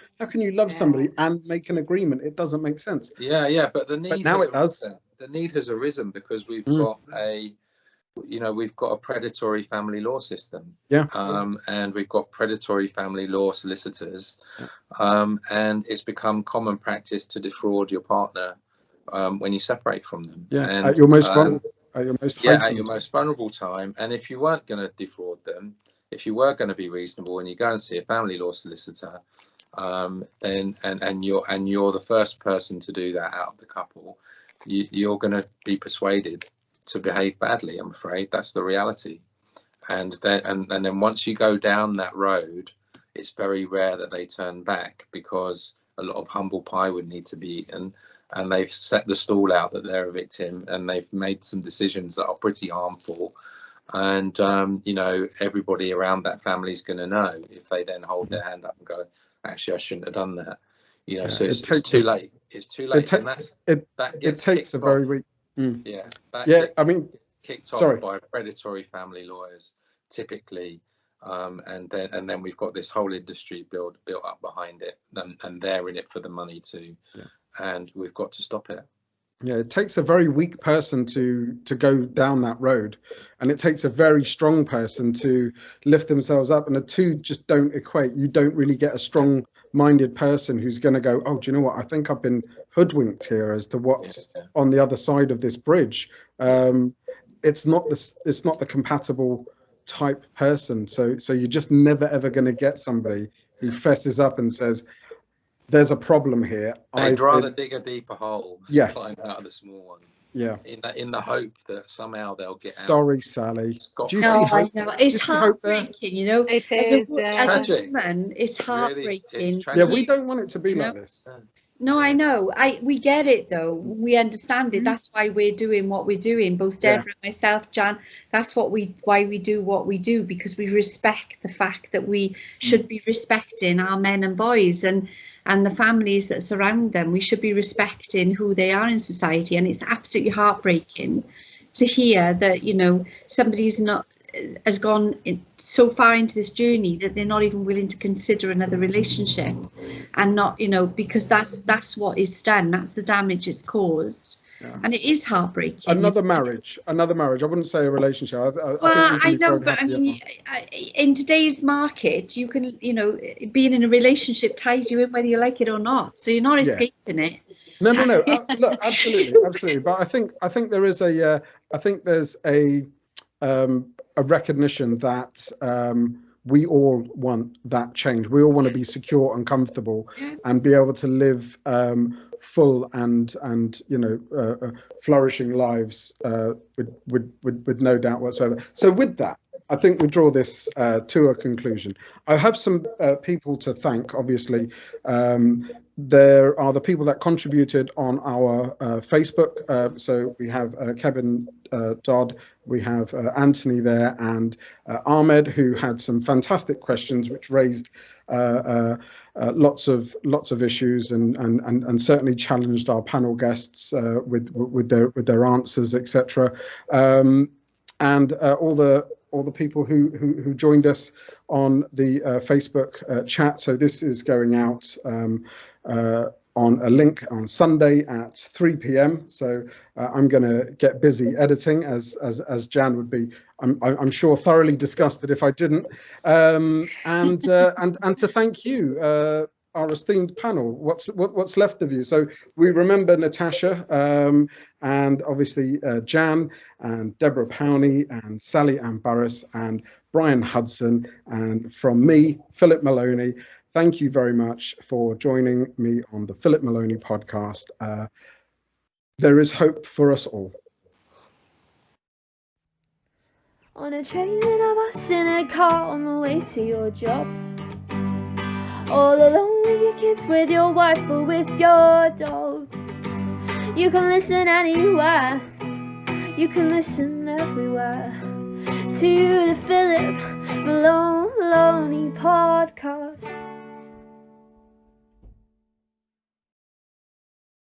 love somebody and make an agreement? It doesn't make sense. But the need, but now it does. The need has arisen because we've got we've got a predatory family law system, and we've got predatory family law solicitors, and it's become common practice to defraud your partner when you separate from them. And, at your most vulnerable time. And if you weren't going to defraud them, if you were going to be reasonable and you go and see a family law solicitor, then you're the first person to do that out of the couple, you're going to be persuaded to behave badly. I'm afraid that's the reality. And then once you go down that road, it's very rare that they turn back, because a lot of humble pie would need to be eaten, and they've set the stall out that they're a victim, and they've made some decisions that are pretty harmful. And you know, everybody around that family is going to know if they then hold their hand up and go, actually, I shouldn't have done that. You know, so it's too late. It's too late. It takes a very weak. I mean, kicked off by predatory family lawyers typically, and then we've got this whole industry built up behind it, and they're in it for the money too, and we've got to stop it. Yeah, it takes a very weak person to go down that road, and it takes a very strong person to lift themselves up, and the two just don't equate. You don't really get a strong-minded person who's going to go, oh, do you know what? I think I've been hoodwinked here as to what's on the other side of this bridge. It's not the compatible type person. So you're just never ever going to get somebody who fesses up and says, there's a problem here. I'd rather dig a deeper hole than climb out of the small one. Yeah. In the hope that somehow they'll get out. Sorry, Sally. Do you see hope? I know. It's heartbreaking, you know. It is. As a woman, it's heartbreaking. Really, we don't want it to be like this. No, I know. We get it though. We understand it. That's why we're doing what we're doing. Both Deborah and myself, Jan. That's why we do what we do, because we respect the fact that we should be respecting our men and boys and the families that surround them. We should be respecting who they are in society, and it's absolutely heartbreaking to hear that, you know, somebody's has gone so far into this journey that they're not even willing to consider another relationship, and not, you know, because that's what is done. That's the damage it's caused. Yeah. And it is heartbreaking. Another marriage. I wouldn't say a relationship. I know, but I mean, in today's market, you can, you know, being in a relationship ties you in whether you like it or not. So you're not escaping it. No. Look, absolutely. But I think there is there's a recognition that we all want that change. We all want to be secure and comfortable and be able to live full and you know, flourishing lives with no doubt whatsoever. So with that, I think we draw this to a conclusion. I have some people to thank, obviously. There are the people that contributed on our Facebook. So we have Kevin Dodd, we have Anthony there, and Ahmed, who had some fantastic questions which raised lots of issues and certainly challenged our panel guests with their answers, etc. And all the people who joined us on the Facebook chat. So this is going out on a link on Sunday at 3 p.m. So I'm going to get busy editing, as Jan would be, I'm sure, thoroughly disgusted if I didn't. And to thank you, our esteemed panel. What's left of you? So we remember Natasha, and obviously Jan and Deborah Powney and Sally Ann Burris and Brian Hudson, and from me, Philip Maloney. Thank you very much for joining me on the Philip Maloney podcast. There is hope for us all. On a train, in a bus, in a car, on the way to your job. All alone with your kids, with your wife, or with your dog. You can listen anywhere, you can listen everywhere, to the Philip Maloney podcast.